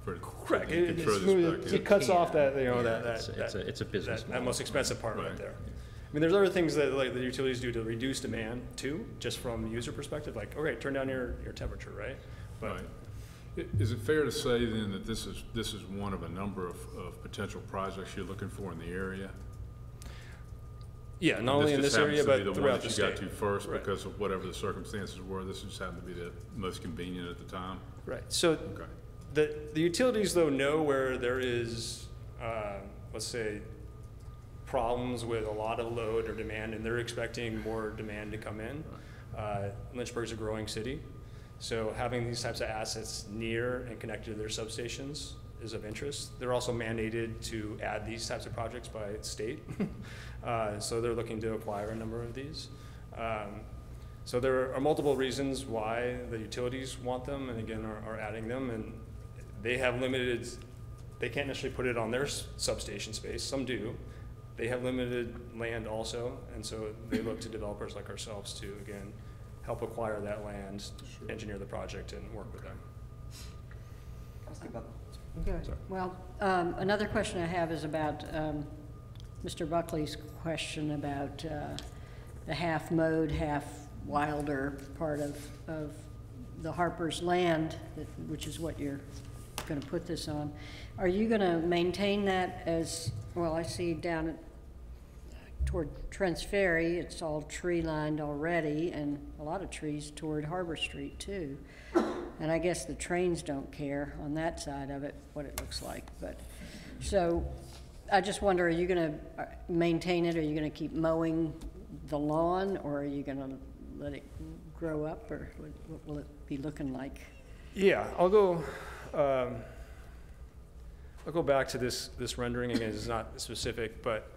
for.
Correct.
You can throw this back in.
It cuts off that,
Yeah,
that
it's a business
that
model.
most expensive part right
Right.
there. I mean, there's other things that like the utilities do to reduce demand too, just from a user perspective, like, okay, turn down your temperature, right? But
Right. Is it fair to say then that this is one of a number of potential projects you're looking for in the area?
yeah, not only in this area, but throughout the
This just happens to be the one that you
state.
got to first
Right.
because of whatever the circumstances were. This just happened to be the most convenient at the time?
Right, so
Okay.
the utilities though know where there is, let's say, problems with a lot of load or demand, and they're expecting more demand to come in. Lynchburg's a growing city, so having these types of assets near and connected to their substations is of interest. They're also mandated to add these types of projects by state, so they're looking to acquire a number of these. So there are multiple reasons why the utilities want them, and again, are adding them, and they have limited, they can't necessarily put it on their substation space, some do. They have limited land also, and so they look to developers like ourselves to, again, help acquire that land, engineer the project, and work with them.
Okay. Well, another question I have is about Mr. Buckley's question about the half mowed, half wilder part of the Harper's land, which is what you're going to put this on. Are you going to maintain that as, well, I see down at, toward Trent's Ferry, it's all tree lined already, and a lot of trees toward Harbor Street too. And I guess the trains don't care on that side of it, what it looks like. But, so I just wonder, are you going to maintain it? Are you going to keep mowing the lawn, or are you going to let it grow up, or what will it be looking like?
Yeah, I'll go back to this rendering again. It's not specific, but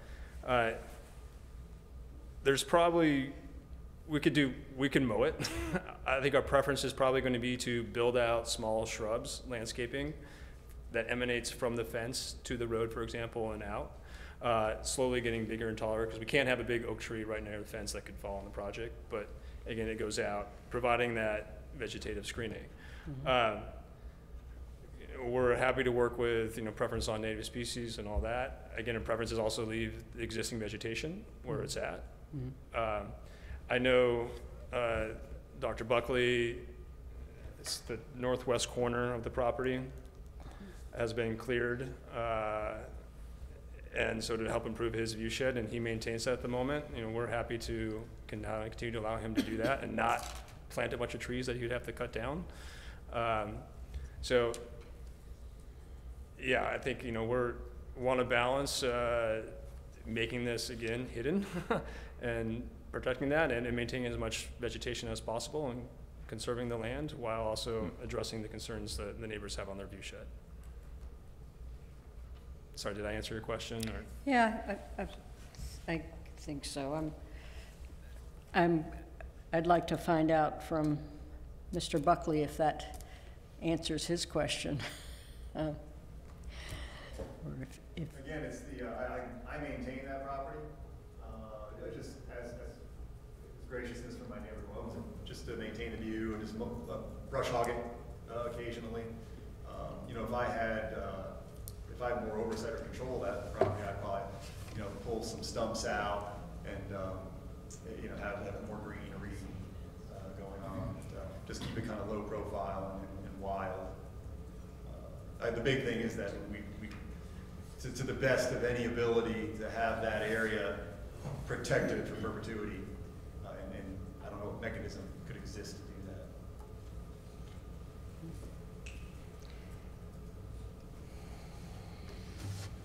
there's probably, we can mow it. I think our preference is probably going to be to build out small shrubs, landscaping that emanates from the fence to the road, for example, and out. Slowly getting bigger and taller, because we can't have a big oak tree right near the fence that could fall on the project. But again, it goes out, providing that vegetative screening. Mm-hmm. We're happy to work with, preference on native species and all that. Again, our preference is also leave the existing vegetation where it's at. Mm-hmm. I know Dr. Buckley, it's the northwest corner of the property, has been cleared, and so to help improve his view shed, and he maintains that at the moment. We're happy to continue to allow him to do that and not plant a bunch of trees that he'd have to cut down. So, yeah, I think we want to balance making this again hidden and protecting that, and maintaining as much vegetation as possible and conserving the land while also addressing the concerns that the neighbors have on their view shed. Sorry, did I answer your question? Or?
Yeah, I think so. I'd like to find out from Mr. Buckley if that answers his question. Or if
Again, it's the, I maintain that property, just as graciousness from my neighbor who owns it, just to maintain the view and just brush hog it occasionally. If I had more oversight or control of that property, I'd probably, pull some stumps out and, have more greenery going on. Just keep it kind of low profile and wild. The big thing is that we to the best of any ability to have that area protected for perpetuity, and I don't know what mechanism could exist to do that.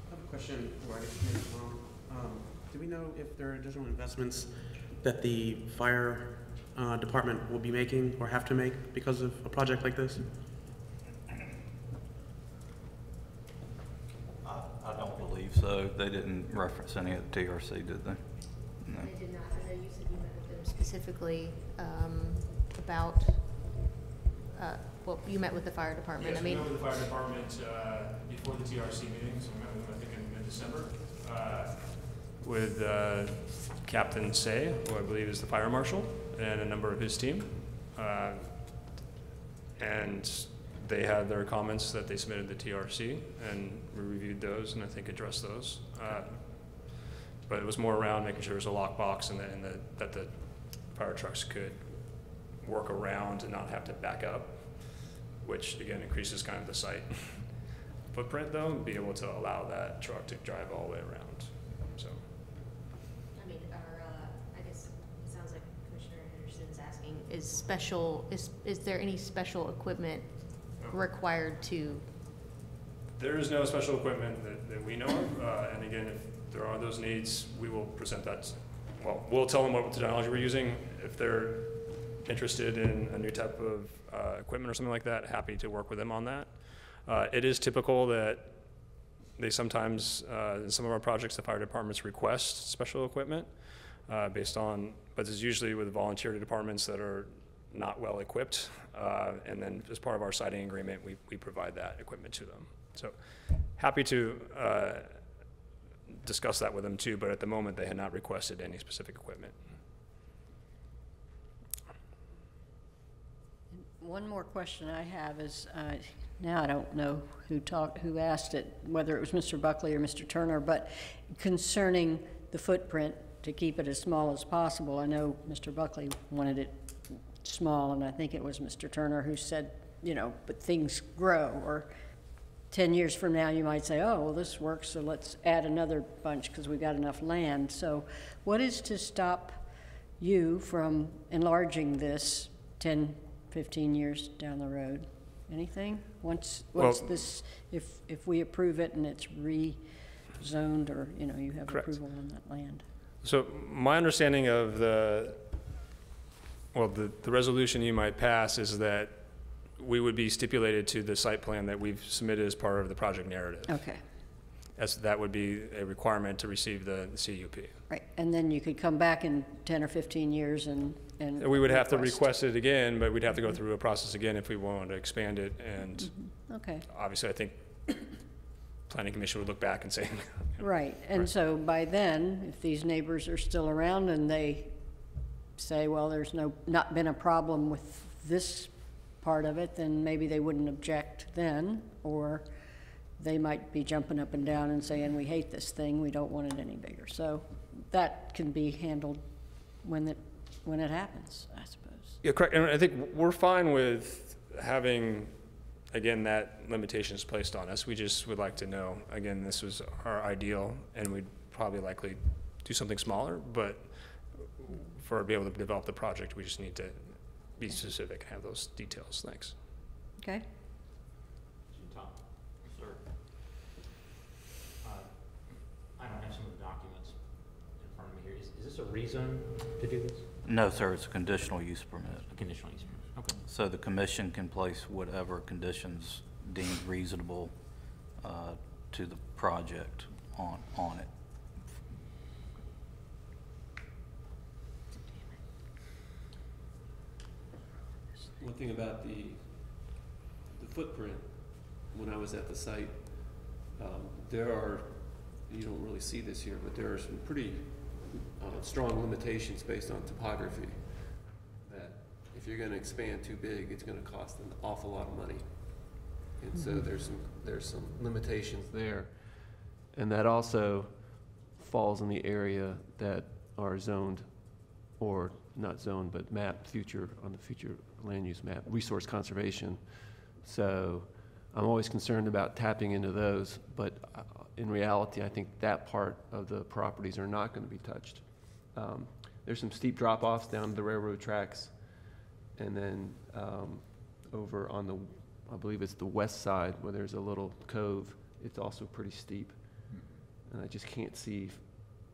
I have a question for maybe Tom. Do we know if there are additional investments that the fire department will be making or have to make because of a project like this?
I don't believe so. They didn't reference any of the TRC, did they? No.
They did not. I know you said you met with them specifically about well, you met with the fire department.
Yes,
I mean,
we met with the fire department before the TRC meeting, so we met with them, I think, in mid-December, with Captain Say, who I believe is the fire marshal, and a number of his team. And they had their comments that they submitted to the TRC, and we reviewed those and I think addressed those. But it was more around making sure there's a lockbox and that the fire trucks could work around and not have to back up, which again increases kind of the site footprint though, and be able to allow that truck to drive all the way around. So.
I mean, I guess it sounds like Commissioner Anderson's asking, is there any special equipment required to?
There is no special equipment that we know of, and again, if there are those needs, we will present that. Well, we'll tell them what technology we're using. If they're interested in a new type of equipment or something like that, happy to work with them on that. It is typical that they sometimes, in some of our projects, the fire departments request special equipment based on, but it's usually with volunteer departments that are not well equipped. And then as part of our siting agreement, we provide that equipment to them. So happy to discuss that with them too, but at the moment they had not requested any specific equipment.
One more question I have is, now I don't know who asked it, whether it was Mr. Buckley or Mr. Turner, but concerning the footprint, to keep it as small as possible. I know Mr. Buckley wanted it small, and I think it was Mr. Turner who said, you know, but things grow, or 10 years from now you might say, oh, well, this works, so let's add another bunch because we got enough land. So what is to stop you from enlarging this 10, 15 years down the road? Anything? Once this, if we approve it and it's rezoned, or, you know, you have
Correct.
approval on that land?
So my understanding of the resolution you might pass is that we would be stipulated to the site plan that we've submitted as part of the project narrative.
Okay.
As that would be a requirement to receive the CUP.
Right, and then you could come back in 10 or 15 years and
We would have to request it again, but we'd have to go through a process again if we wanted to expand it. And
Okay.
obviously, I think Planning Commission would look back and say,
Right, and so by then, if these neighbors are still around and they say, well, there's not been a problem with this part of it, then maybe they wouldn't object then, or they might be jumping up and down and saying, we hate this thing, we don't want it any bigger. So that can be handled when it happens, I suppose.
yeah, correct. And I think we're fine with having, again, that limitations placed on us. We just would like to know, again, this was our ideal, and we'd probably likely do something smaller, but for to be able to develop the project, we just need to be specific and have those details. Thanks.
Okay.
Tom? Sir. I don't have some of the documents in front of me here. Is this a rezone to do this?
No, sir, it's a conditional use permit.
A conditional use permit, okay.
So the commission can place whatever conditions deemed reasonable to the project on it.
One thing about the footprint, when I was at the site, there are, you don't really see this here, but there are some pretty strong limitations based on topography, that if you're gonna expand too big, it's gonna cost an awful lot of money. And so there's some limitations there. And that also falls in the area that are zoned, or not zoned, but mapped on the future land use map, resource conservation. So I'm always concerned about tapping into those, but in reality, I think that part of the properties are not going to be touched. There's some steep drop-offs down the railroad tracks, and then over on the, I believe it's the west side, where there's a little cove, it's also pretty steep. And I just can't see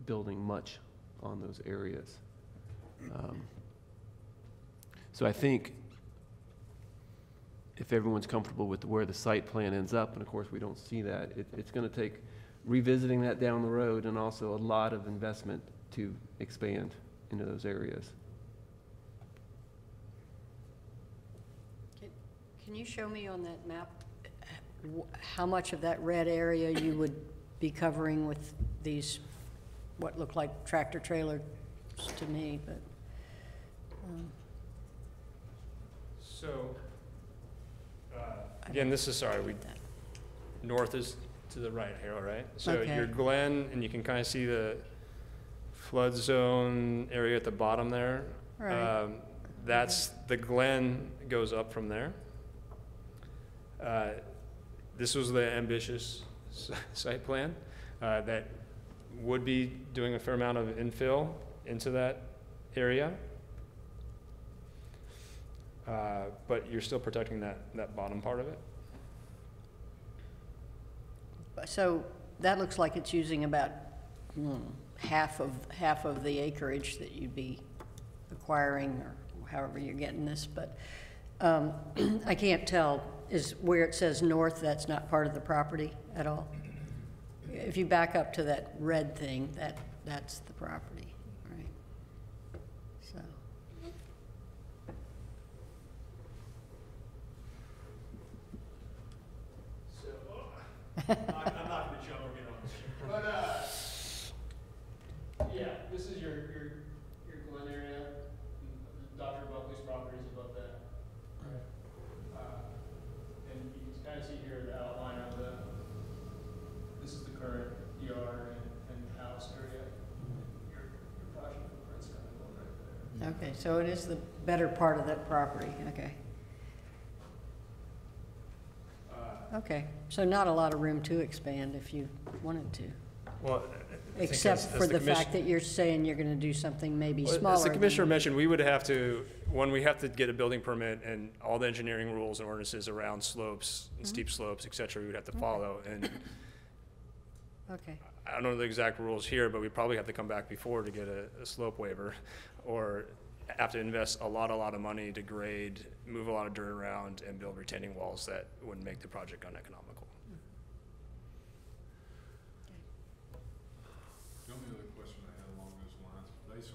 building much on those areas. So I think if everyone's comfortable with where the site plan ends up, and of course we don't see that, it's going to take revisiting that down the road, and also a lot of investment to expand into those areas.
Can you show me on that map how much of that red area you would be covering with these, what look like tractor trailers to me, but.
So, again, this is, sorry, north is to the right here, all right? So
Okay.
your Glen, and you can kind of see the flood zone area at the bottom there.
Right.
That's, the Glen goes up from there. This was the ambitious site plan that would be doing a fair amount of infill into that area. But you're still protecting that bottom part of it.
So that looks like it's using about half of the acreage that you'd be acquiring, or however you're getting this, but I can't tell, is where it says north, that's not part of the property at all? If you back up to that red thing, that's the property, right? So.
I'm not gonna jump or get on this. But, yeah, this is your Glen area. Dr. Buckley's property is above that. And you can kind of see here the outline of this is the current yard and house area. Your project footprint's kind of going right there.
Okay, so it is the better part of that property, okay. Okay, so not a lot of room to expand if you wanted to,
Well, I think
except
as
for the
commission-
fact that you're saying you're gonna do something maybe
Well,
smaller.
as the commissioner
than-
mentioned, we would have to, we have to get a building permit and all the engineering rules and ordinances around slopes and steep slopes, et cetera, we would have to follow. And
Okay,
I don't know the exact rules here, but we probably have to come back before to get a slope waiver, or have to invest a lot of money to grade, move a lot of dirt around, and build retaining walls that would make the project uneconomical.
The only other question I had along those lines, based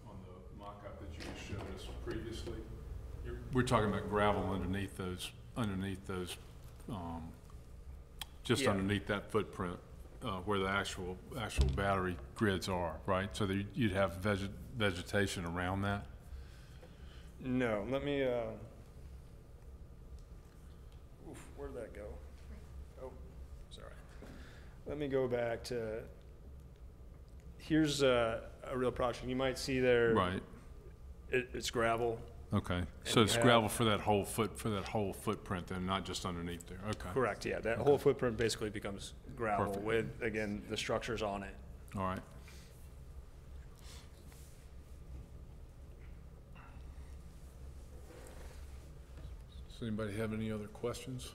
on the mock-up that you just showed us previously, we're talking about gravel underneath those, just
Yeah.
underneath that footprint, where the actual battery grids are, right? So that you'd have vegetation around that?
No, let me, where'd that go? Oh, sorry. Let me go back to, here's a real project. You might see there.
Right,
It's gravel.
okay. So
you
it's
have-
gravel for that whole footprint then, not just underneath there, okay.
Correct, yeah. That whole footprint basically becomes gravel
Perfect.
with, again, the structures on it.
All right. Does anybody have any other questions?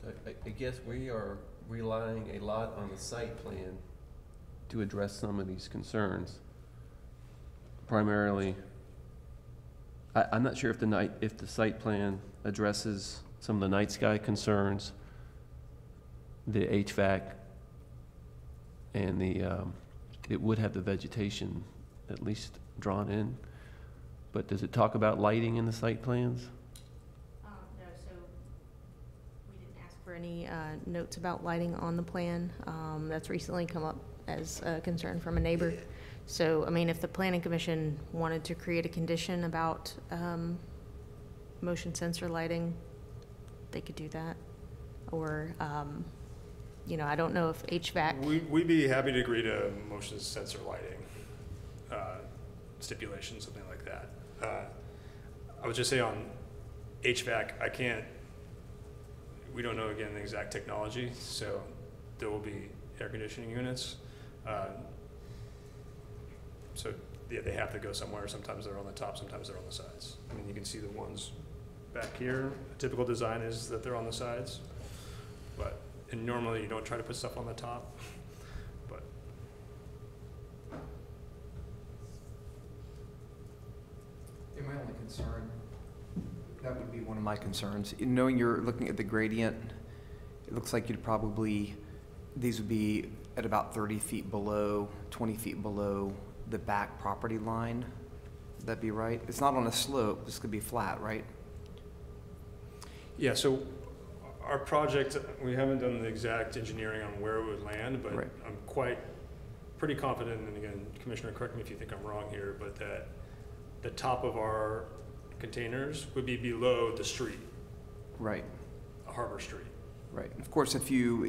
So I guess we are relying a lot on the site plan to address some of these concerns. Primarily, I'm not sure if the site plan addresses some of the night sky concerns, the HVAC, and it would have the vegetation at least drawn in. But does it talk about lighting in the site plans?
No, so we didn't ask for any notes about lighting on the plan. That's recently come up as a concern from a neighbor. So, I mean, if the planning commission wanted to create a condition about motion sensor lighting, they could do that. Or, you know, I don't know if HVAC.
We'd be happy to agree to motion sensor lighting stipulation, something like that. I would just say on HVAC, we don't know, again, the exact technology, so there will be air conditioning units. So, yeah, they have to go somewhere. Sometimes they're on the top, sometimes they're on the sides. I mean, you can see the ones back here. A typical design is that they're on the sides, and normally you don't try to put stuff on the top, but.
My only concern, that would be one of my concerns. Knowing you're looking at the gradient, it looks like these would be at about 30 feet below, 20 feet below the back property line. Would that be right? It's not on a slope, this could be flat, right?
Yeah, so our project, we haven't done the exact engineering on where it would land, but
Right.
I'm pretty confident, and again, Commissioner, correct me if you think I'm wrong here, but that the top of our containers would be below the street,
Right,
Harbor Street.
right. Of course, if you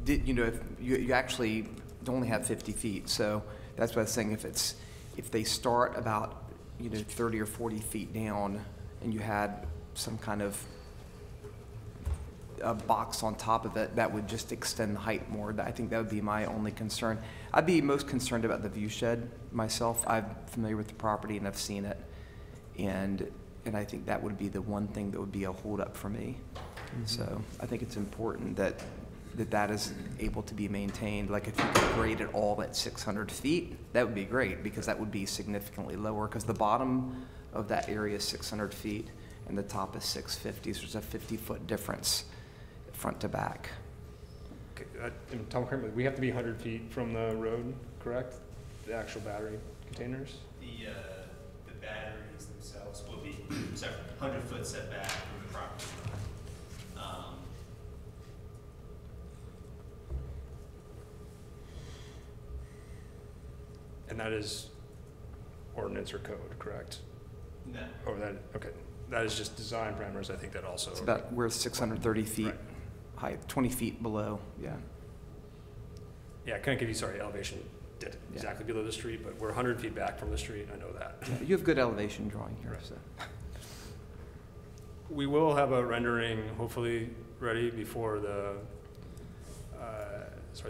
did, if you actually only have 50 feet, so that's what I was saying, if they start about, 30 or 40 feet down, and you had some kind of a box on top of it, that would just extend the height more. I think that would be my only concern. I'd be most concerned about the view shed myself. I'm familiar with the property and I've seen it. And I think that would be the one thing that would be a holdup for me. So I think it's important that is able to be maintained. Like if you could grade it all at 600 feet, that would be great, because that would be significantly lower, because the bottom of that area is 600 feet and the top is 650, so there's a 50-foot difference front to back.
Okay, and Tom, correct me, we have to be 100 feet from the road, correct? The actual battery containers?
The batteries themselves will be 100-foot setback from the property line.
And that is ordinance or code, correct?
No.
Or that, okay, that is just design parameters, I think that also.
It's about, we're 630 feet
Right.
height, 20 feet below, yeah.
Yeah, I couldn't give you, sorry, elevation did
Yeah.
exactly below the street, but we're 100 feet back from the street, I know that.
Yeah, you have good elevation drawing here,
Right.
so.
We will have a rendering hopefully ready before the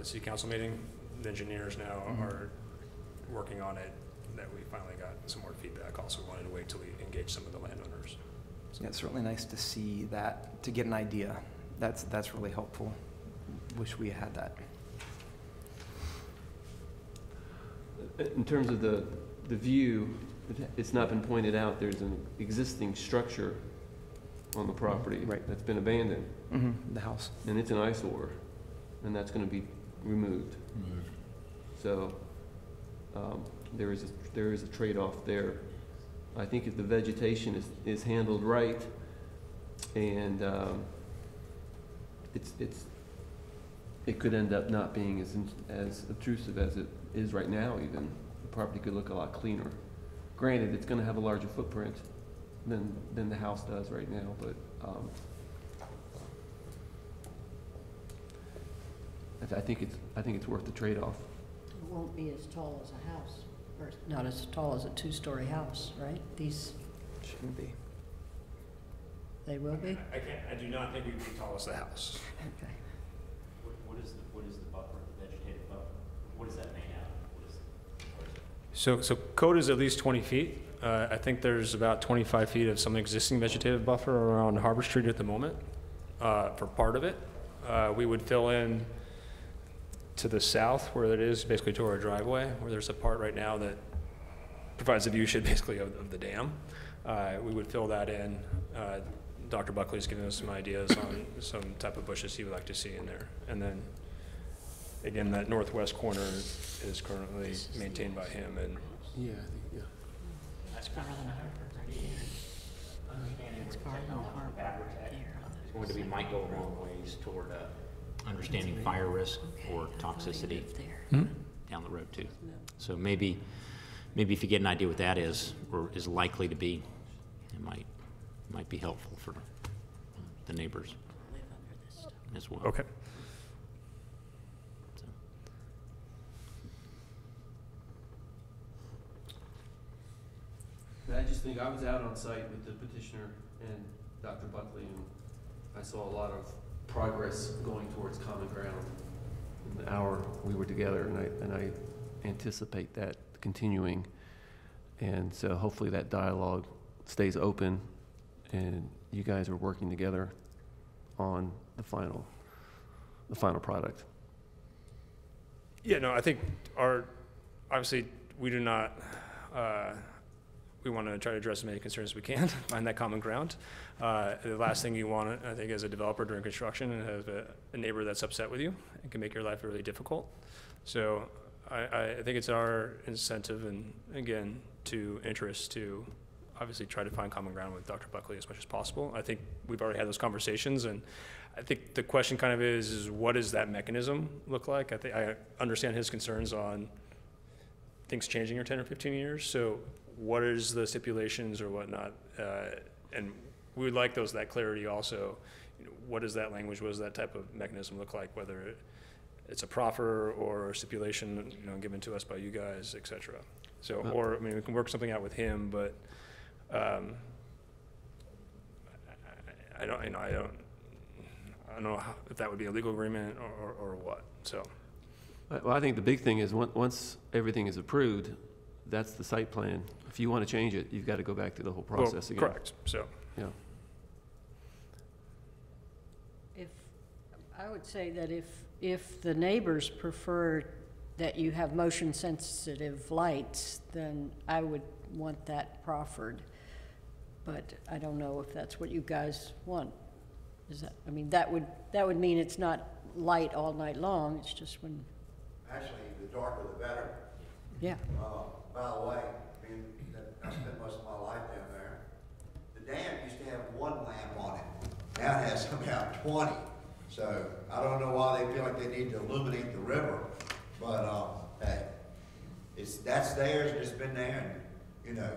city council meeting. The engineers now are working on it, that we finally got some more feedback. Also wanted to wait till we engage some of the landowners.
Yeah, it's certainly nice to see that, to get an idea. That's really helpful. Wish we had that.
In terms of the view, it's not been pointed out, there's an existing structure on the property.
Right.
That's been abandoned,
The house.
and it's an eyesore, and that's gonna be removed. So, there is a trade-off there. I think if the vegetation is handled right, and, it could end up not being as obtrusive as it is right now even. The property could look a lot cleaner. Granted, it's gonna have a larger footprint than the house does right now, but, I think it's worth the trade-off.
It won't be as tall as a house, or not as tall as a two-story house, right? These,
Shouldn't be.
they will be?
I do not think we'd be tall as the house.
Okay.
What is the buffer, the vegetative buffer? What is that made out of?
So code is at least 20 feet. I think there's about 25 feet of some existing vegetative buffer around Harbor Street at the moment, for part of it. We would fill in to the south where it is, basically to our driveway, where there's a part right now that provides a view shed basically of the dam. We would fill that in. Dr. Buckley's given us some ideas on some type of bushes he would like to see in there. And then, again, that northwest corner is currently maintained by him. And
Yeah,
It's farther than Harbor right here. It's farther than Harbor here.
It's going to be, might go a long ways toward understanding fire risk or toxicity down the road too. So maybe if you get an idea what that is, or is likely to be, it might be helpful for the neighbors as well.
okay.
So.
I just think I was out on site with the petitioner and Dr. Buckley, and I saw a lot of progress going towards common ground in the hour we were together, and I anticipate that continuing. And so hopefully that dialogue stays open and you guys are working together on the final product.
Yeah, no, I think obviously we do not, we want to try to address as many concerns as we can, find that common ground. The last thing you want, I think, as a developer during construction, and have a neighbor that's upset with you and can make your life really difficult. So I think it's our incentive, and again, to interest to obviously try to find common ground with Dr. Buckley as much as possible. I think we've already had those conversations, and I think the question kind of is what does that mechanism look like? I understand his concerns on things changing in 10 or 15 years, so what is the stipulations or whatnot? And we would like that clarity also. You know, what is that language, what does that type of mechanism look like, whether it's a proffer or a stipulation, you know, given to us by you guys, et cetera. So, or, I mean, we can work something out with him, but I don't know if that would be a legal agreement or what, so.
Well, I think the big thing is once everything is approved, that's the site plan. If you want to change it, you've got to go back through the whole process again.
Correct, so.
Yeah.
I would say that if the neighbors prefer that you have motion sensitive lights, then I would want that proffered. But I don't know if that's what you guys want. Is that, I mean, that would mean it's not light all night long, it's just when.
Actually, the darker the better.
Yeah.
By the way, I mean, I spent most of my life down there. The dam used to have one lamp on it. Now it has about 20. So I don't know why they feel like they need to illuminate the river, but hey, that's theirs and it's been there, and you know,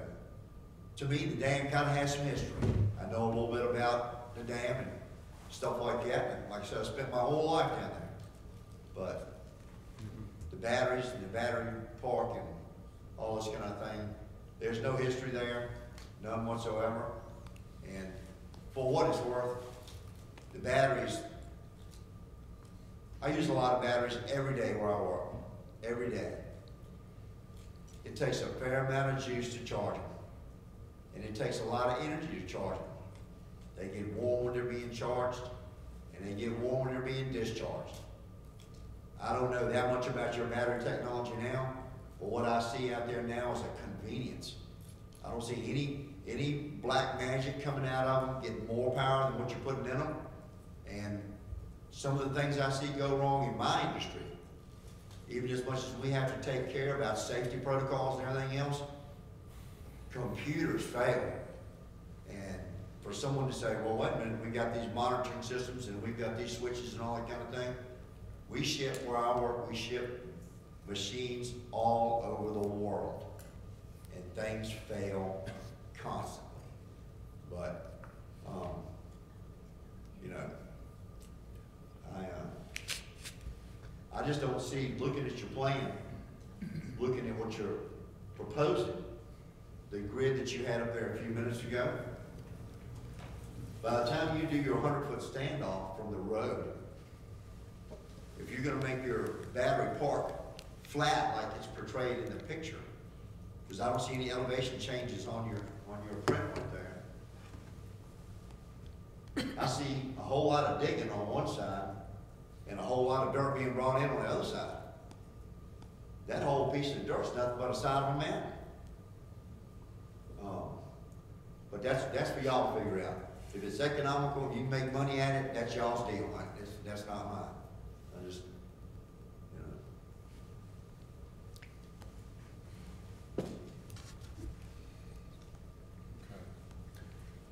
to me the dam kind of has some history. I know a little bit about the dam and stuff like that. And like I said, I spent my whole life down there, but the batteries and the battery park and all this kind of thing, there's no history there, none whatsoever. And for what it's worth, the batteries. I use a lot of batteries every day where I work, every day. It takes a fair amount of juice to charge them, and it takes a lot of energy to charge them. They get warm when they're being charged, and they get warm when they're being discharged. I don't know that much about your battery technology now, but what I see out there now is a convenience. I don't see any black magic coming out of them, getting more power than what you're putting in them, and some of the things I see go wrong in my industry, even as much as we have to take care about safety protocols and everything else, computers fail. And for someone to say, well, wait a minute, we got these monitoring systems and we've got these switches and all that kind of thing. We ship, where I work, we ship machines all over the world. And things fail constantly. But, you know, I just don't see, looking at your plan, looking at what you're proposing, the grid that you had up there a few minutes ago, by the time you do your 100-foot standoff from the road, if you're going to make your battery park flat like it's portrayed in the picture, because I don't see any elevation changes on your print right there. I see a whole lot of digging on one side and a whole lot of dirt being brought in on the other side. That whole piece of dirt's nothing but a side of a mountain. But that's for y'all to figure out. If it's economical, you can make money at it, that's y'all's deal. That's not mine. I just, you know.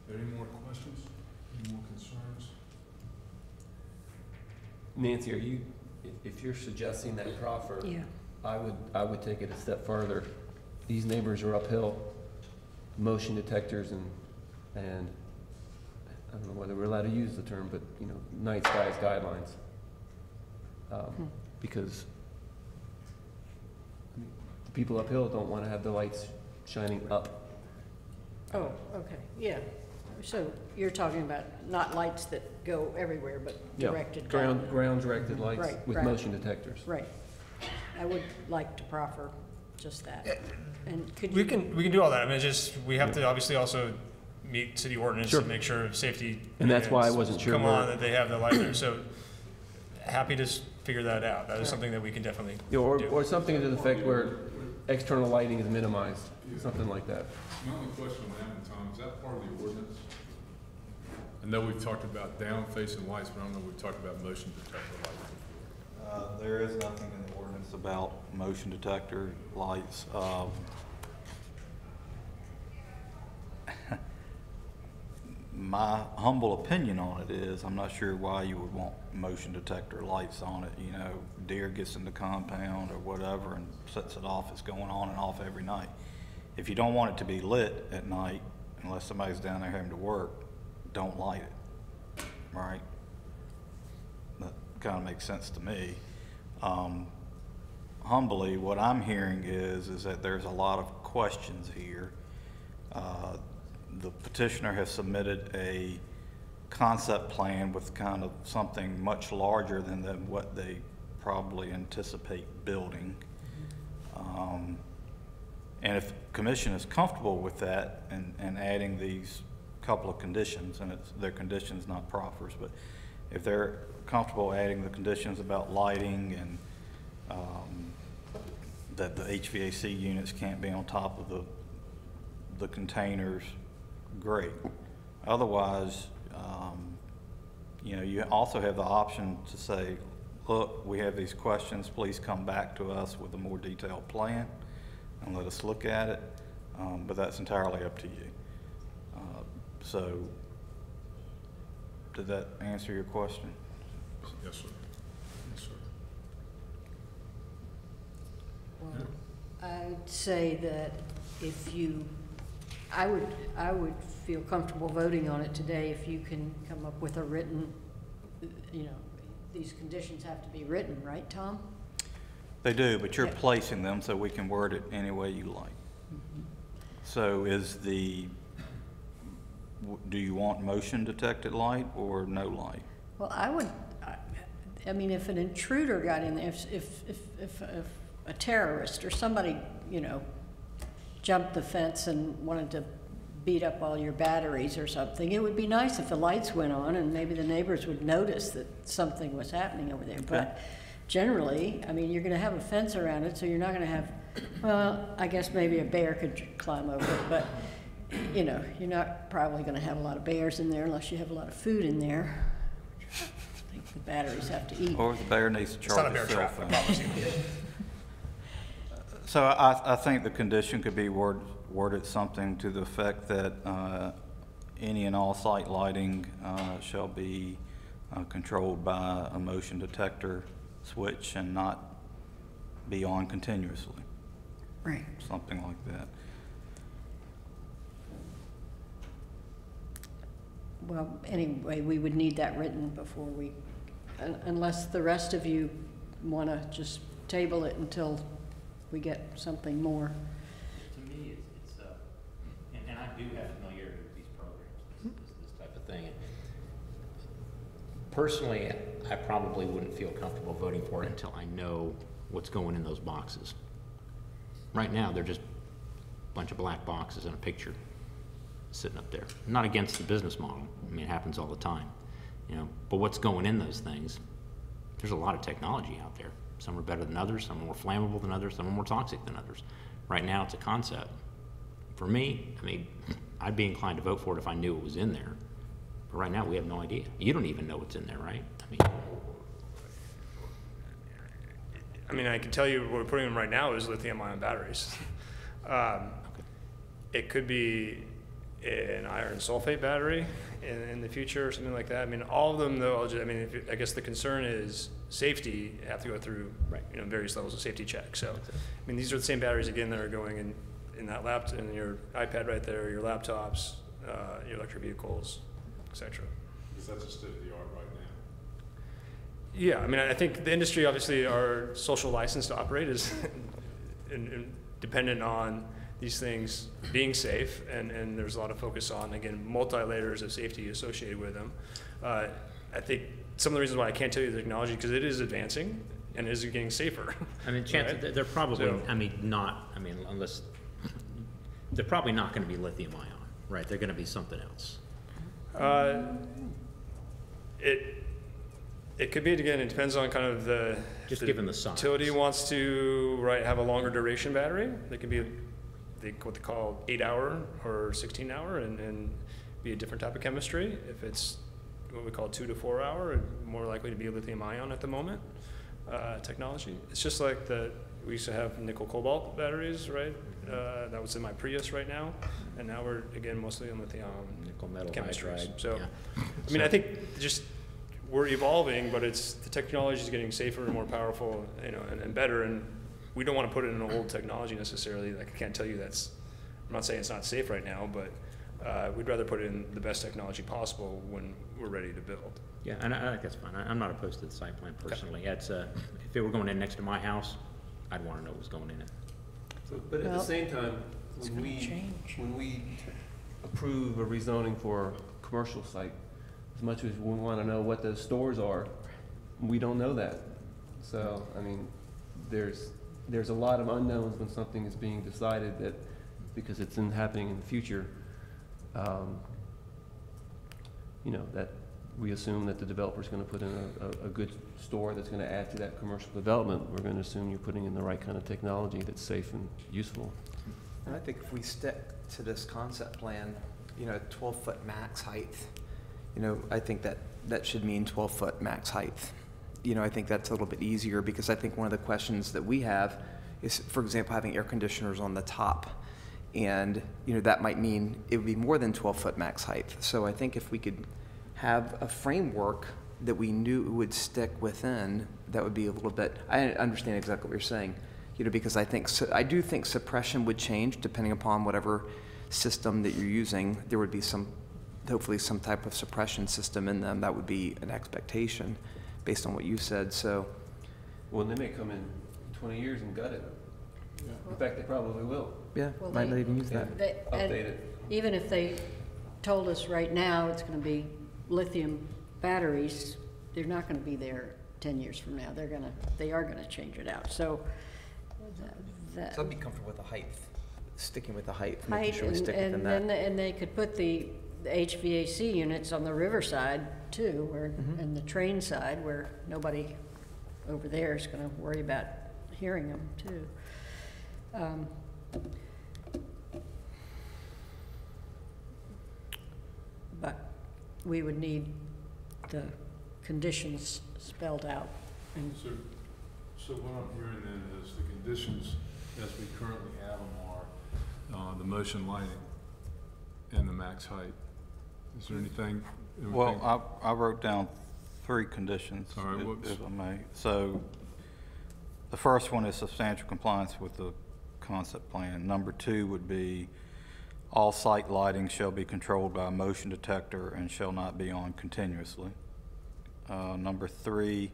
Okay. Any more questions? Any more concerns?
Nancy, are you, if you're suggesting that proffer,
Yeah.
I would take it a step further. These neighbors are uphill, motion detectors and I don't know whether we're allowed to use the term, but you know, night skies guidelines. Because I mean, the people uphill don't want to have the lights shining up.
Oh, okay, yeah. So you're talking about not lights that go everywhere, but directed down.
Ground directed lights
Right,
with
right.
motion detectors.
Right. I would like to proffer just that. And could
We
you?
can do all that. I mean, it's just, we have to obviously also meet city ordinance
Sure.
to make sure safety.
And that's why I wasn't sure
Come
where-
on, that they have the light there. So happy to figure that out. That is something that we can definitely
You know,
do.
or something to the effect where external lighting is minimized, something like that.
My only question on that one, Tom, is that part of the ordinance? I know we've talked about down-facing lights, but I don't know if we've talked about motion detector lights.
There is nothing in the ordinance about motion detector lights. my humble opinion on it is, I'm not sure why you would want motion detector lights on it. You know, deer gets in the compound or whatever and sets it off. It's going on and off every night. If you don't want it to be lit at night, unless somebody's down there having to work, don't light it, right? That kind of makes sense to me. Humbly, what I'm hearing is that there's a lot of questions here. The petitioner has submitted a concept plan with kind of something much larger than what they probably anticipate building. And if the commission is comfortable with that and adding these couple of conditions, and they're conditions, not proffers, but if they're comfortable adding the conditions about lighting and that the HVAC units can't be on top of the containers, great. Otherwise, you know, you also have the option to say, look, we have these questions, please come back to us with a more detailed plan and let us look at it, but that's entirely up to you. So, did that answer your question?
Yes, sir. Yes, sir.
Well, I'd say that if you, I would feel comfortable voting on it today if you can come up with a written, you know, these conditions have to be written, right, Tom?
They do, but you're
Okay.
placing them so we can word it any way you like. So do you want motion detected light or no light?
Well, I mean, if an intruder got in there, if a terrorist or somebody, you know, jumped the fence and wanted to beat up all your batteries or something, it would be nice if the lights went on and maybe the neighbors would notice that something was happening over there. But generally, I mean, you're gonna have a fence around it, so you're not gonna have, well, I guess maybe a bear could climb over it, but, you know, you're not probably gonna have a lot of bears in there unless you have a lot of food in there. I think the batteries have to eat.
Or the bear needs to
It's not a
charge
bear
his cell
trap, I
phone.
promise you.
So I think the condition could be worded something to the effect that any and all site lighting shall be controlled by a motion detector switch and not be on continuously.
Right.
Something like that.
Well, anyway, we would need that written before we, unless the rest of you want to just table it until we get something more.
To me, it's and I do have familiarity with these programs, this type of thing. Personally, I probably wouldn't feel comfortable voting for it until I know what's going in those boxes. Right now, they're just a bunch of black boxes and a picture sitting up there. I'm not against the business model. I mean, it happens all the time, you know. But what's going in those things? There's a lot of technology out there. Some are better than others. Some are more flammable than others. Some are more toxic than others. Right now, it's a concept. For me, I mean, I'd be inclined to vote for it if I knew it was in there. But right now, we have no idea. You don't even know what's in there, right?
I mean, I can tell you what we're putting in right now is lithium-ion batteries. It could be an iron sulfate battery in the future or something like that. I mean, all of them, though, I guess the concern is safety. You have to go through, you know, various levels of safety checks. So, I mean, these are the same batteries, again, that are going in that laptop, in your iPad right there, your laptops, your electric vehicles, et cetera.
Because that's the state of the art right now.
Yeah, I mean, I think the industry, obviously, our social license to operate is dependent on these things being safe, and there's a lot of focus on, again, multi-layers of safety associated with them. I think some of the reasons why I can't tell you the technology, because it is advancing and it is getting safer.
I mean, chances, right? They're probably, so, unless, they're probably not going to be lithium ion, right? They're going to be something else.
It could be, again, it depends on kind of
given the size.
Utility wants to, have a longer duration battery. They could be what they call 8-hour or 16-hour and be a different type of chemistry. If it's what we call 2 to 4 hour, more likely to be lithium ion at the moment technology. It's just like we used to have nickel cobalt batteries, right? That was in my Prius right now, and now we're again mostly on lithium
Nickel metal
chemistries.
hydride.
So,
Yeah.
I mean, I think just we're evolving, but the technology is getting safer and more powerful, you know, and better. And we don't want to put it in an old technology necessarily. Like I can't tell you that's. I'm not saying it's not safe right now, but we'd rather put in the best technology possible when we're ready to build.
Yeah, and I think that's fine. I'm not opposed to the site plan personally. It's, if it were going in next to my house, I'd want to know what was going in it.
But at the
Well,
same time, when we approve a rezoning for a commercial site, as much as we want to know what those stores are, we don't know that. So, I mean, there's a lot of unknowns when something is being decided that, because it's happening in the future, you know, that we assume that the developer's going to put in a good store that's going to add to that commercial development. We're going to assume you're putting in the right kind of technology that's safe and useful.
And I think if we stick to this concept plan, you know, 12-foot max height, you know, I think that should mean 12-foot max height. You know, I think that's a little bit easier, because I think one of the questions that we have is, for example, having air conditioners on the top. And, you know, that might mean it would be more than 12-foot max height. So I think if we could have a framework that we knew would stick within, that would be a little bit, I understand exactly what you're saying, you know, because I do think suppression would change depending upon whatever system that you're using. There would be hopefully some type of suppression system in them. That would be an expectation based on what you said. So,
Well, they may come in 20 years and gut it. In fact, they probably will.
yeah,
Well,
might not even use that.
And
Update it.
even if they told us right now it's going to be lithium batteries, they're not going to be there 10 years from now. They are going to change it out. So
So I'd be comfortable with the height, sticking with the height, making
height,
sure we stick within that.
and they could put the HVAC units on the riverside too, and the train side, where nobody over there is going to worry about hearing them too. But we would need the conditions spelled out. And
So what I'm hearing then is the conditions as we currently have them are the motion lighting and the max height. Is there anything?
Well, I wrote down 3 conditions,
All right,
if I may. So the first one is substantial compliance with the concept plan. Number 2 would be all site lighting shall be controlled by a motion detector and shall not be on continuously. Number 3,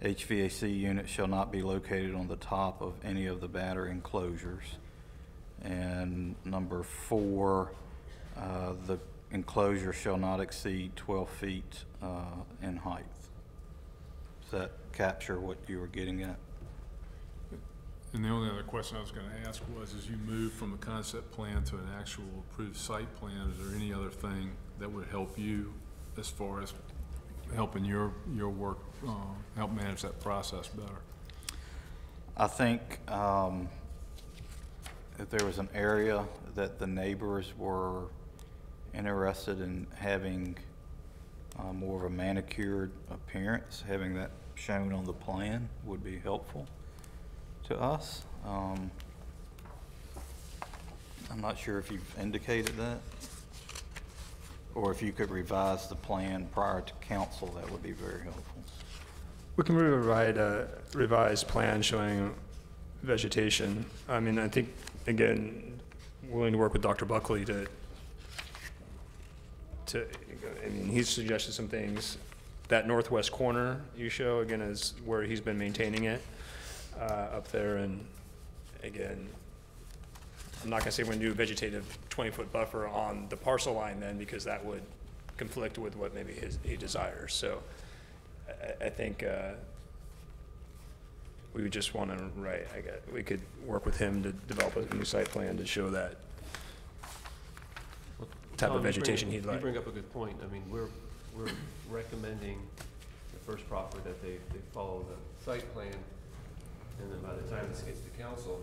HVAC units shall not be located on the top of any of the battery enclosures. And number 4, the enclosure shall not exceed 12 feet in height. Does that capture what you were getting at?
And the only other question I was going to ask was, as you move from a concept plan to an actual approved site plan, is there any other thing that would help you as far as helping your work, help manage that process better?
I think if there was an area that the neighbors were interested in having more of a manicured appearance, having that shown on the plan would be helpful to us. I'm not sure if you've indicated that, or if you could revise the plan prior to council, that would be very helpful.
We can provide a revised plan showing vegetation. I mean, I think, again, willing to work with Dr. Buckley to I mean, he's suggested some things. That northwest corner you show, again, is where he's been maintaining it up there. And again, I'm not gonna say we're gonna do a vegetative 20-foot buffer on the parcel line then, because that would conflict with what maybe he desires. So I think we would just want to, we could work with him to develop a new site plan to show that type of vegetation he'd like.
You bring up a good point. I mean, we're recommending the first proffer that they follow the site plan, and then by the time this gets to council,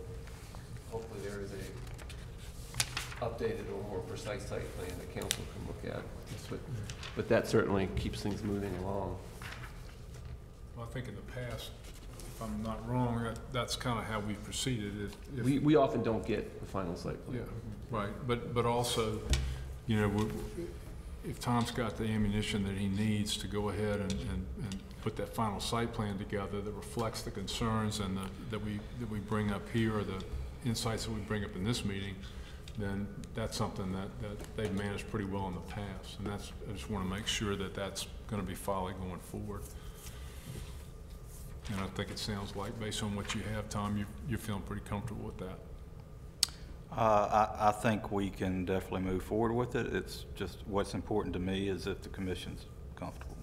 hopefully there is a updated or more precise site plan that council can look at. But that certainly keeps things moving along.
Well, I think in the past, I'm not wrong, that's kind of how we've proceeded. If
We often don't get a final site plan.
yeah, right, but also, you know, if Tom's got the ammunition that he needs to go ahead and put that final site plan together that reflects the concerns and that we bring up here, or the insights that we bring up in this meeting, then that's something that they've managed pretty well in the past. And that's, I just want to make sure that that's going to be followed going forward. And I think it sounds like, based on what you have, Tom, you're feeling pretty comfortable with that.
I think we can definitely move forward with it. It's just what's important to me is if the commission's comfortable.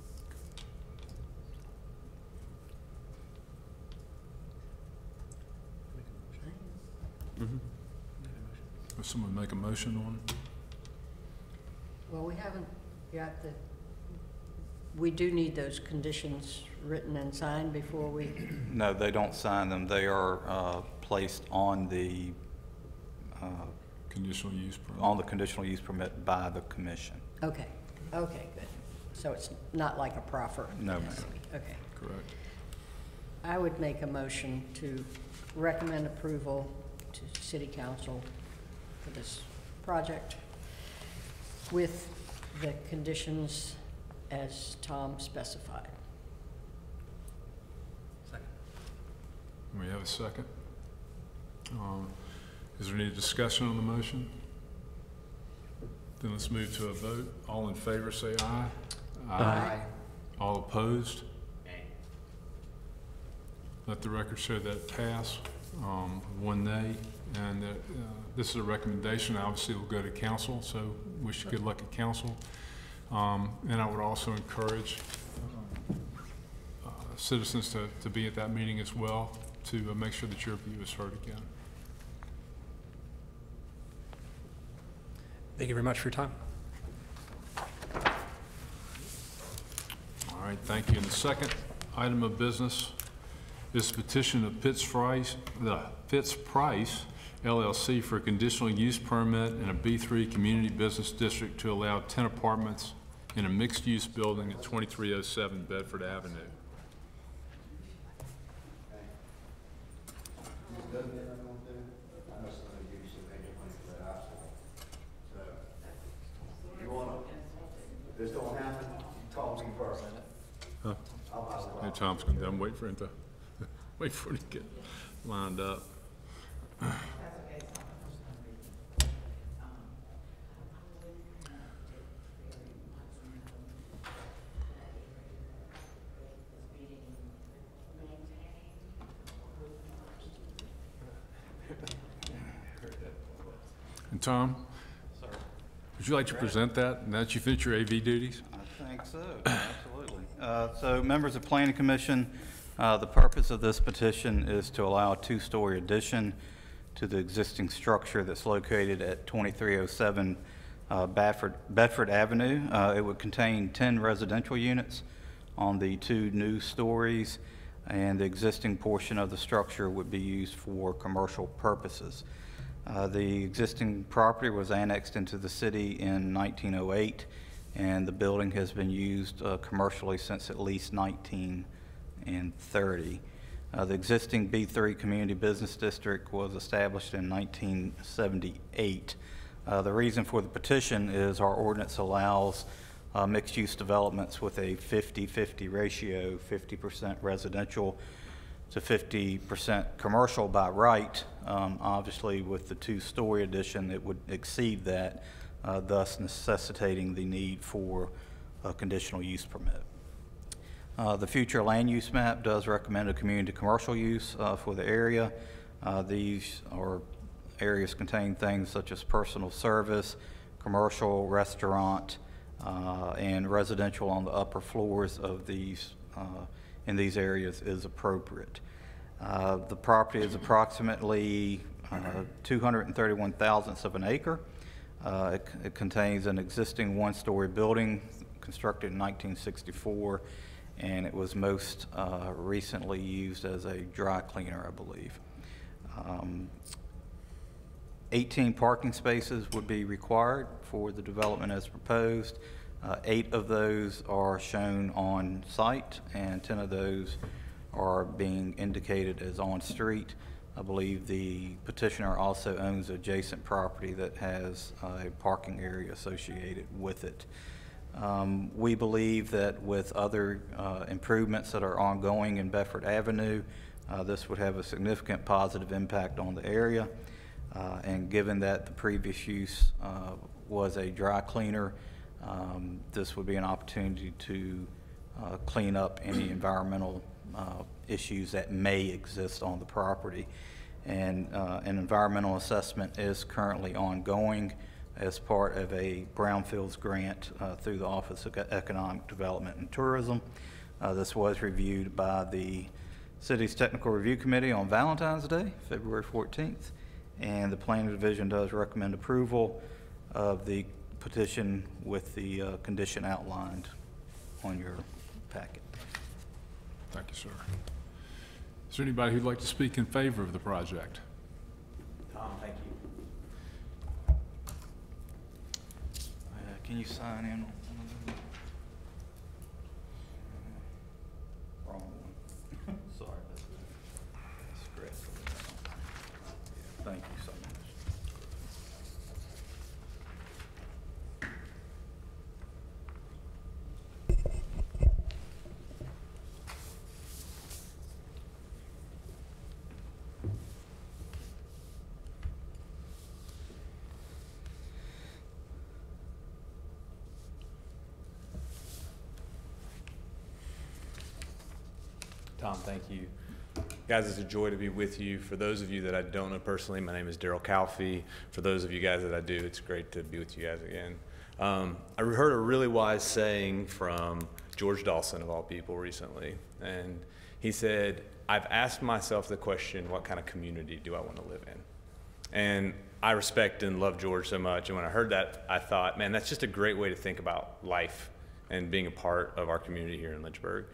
Will someone make a motion on it?
Well, we haven't got we do need those conditions written and signed before we,
No, they don't sign them. They are placed on the
Conditional use permit.
on the conditional use permit by the commission.
okay, good. So it's not like a proffer?
No, ma'am.
Okay.
Correct.
I would make a motion to recommend approval to City Council for this project with the conditions as Tom specified.
Second.
We have a second. Is there any discussion on the motion? Then let's move to a vote. All in favor say aye.
Aye.
All opposed? Let the record show that it passed. One nay. And this is a recommendation. Obviously, it will go to council, so wish you good luck at council. And I would also encourage citizens to be at that meeting as well, to make sure that your view is heard again.
Thank you very much for your time.
All right, thank you. And the second item of business is petition of Fitz Price LLC for a conditional use permit in a B3 community business district to allow 10 apartments in a mixed-use building at 2307 Bedford Avenue.
This don't happen, call me first.
Huh? Hey, Tom's going to wait for him to wait for him to get lined up. And Tom?
Sir.
Would you like to present that, now that you finished your AV duties?
I think so, absolutely. So members of Planning Commission, the purpose of this petition is to allow a two-story addition to the existing structure that's located at 2307 Bedford Avenue. It would contain 10 residential units on the 2 new stories, and the existing portion of the structure would be used for commercial purposes. The existing property was annexed into the city in 1908, and the building has been used commercially since at least 1930. The existing B3 Community Business District was established in 1978. The reason for the petition is our ordinance allows mixed-use developments with a 50-50 ratio, 50% residential to 50% commercial by right. Obviously, with the 2-story addition, it would exceed that, thus necessitating the need for a conditional use permit. The future land use map does recommend a community commercial use for the area. These are areas contain things such as personal service, commercial, restaurant, and residential on the upper floors of these in these areas is appropriate. The property is approximately 231 thousandths of an acre. It contains an existing 1-story building constructed in 1964, and it was most recently used as a dry cleaner, I believe. 18 parking spaces would be required for the development as proposed. 8 of those are shown on site, and 10 of those are being indicated as on-street. I believe the petitioner also owns adjacent property that has a parking area associated with it. We believe that with other improvements that are ongoing in Bedford Avenue, this would have a significant positive impact on the area. And given that the previous use was a dry cleaner, this would be an opportunity to clean up any environmental issues that may exist on the property. And an environmental assessment is currently ongoing as part of a brownfields grant through the Office of Economic Development and Tourism. This was reviewed by the City's Technical Review Committee on Valentine's Day, February 14th, and the Planning Division does recommend approval of the petition with the condition outlined on your packet.
Thank you, sir. Is there anybody who'd like to speak in favor of the project?
Tom, thank you. Can you sign in? Wrong one. Sorry, that's correct. Thank you so much.
Tom, thank you. Guys, it's a joy to be with you. For those of you that I don't know personally, my name is Daryl Calfee. For those of you guys that I do, it's great to be with you guys again. I heard a really wise saying from George Dawson, of all people, recently. And he said, I've asked myself the question, what kind of community do I want to live in? And I respect and love George so much. And when I heard that, I thought, man, that's just a great way to think about life and being a part of our community here in Lynchburg.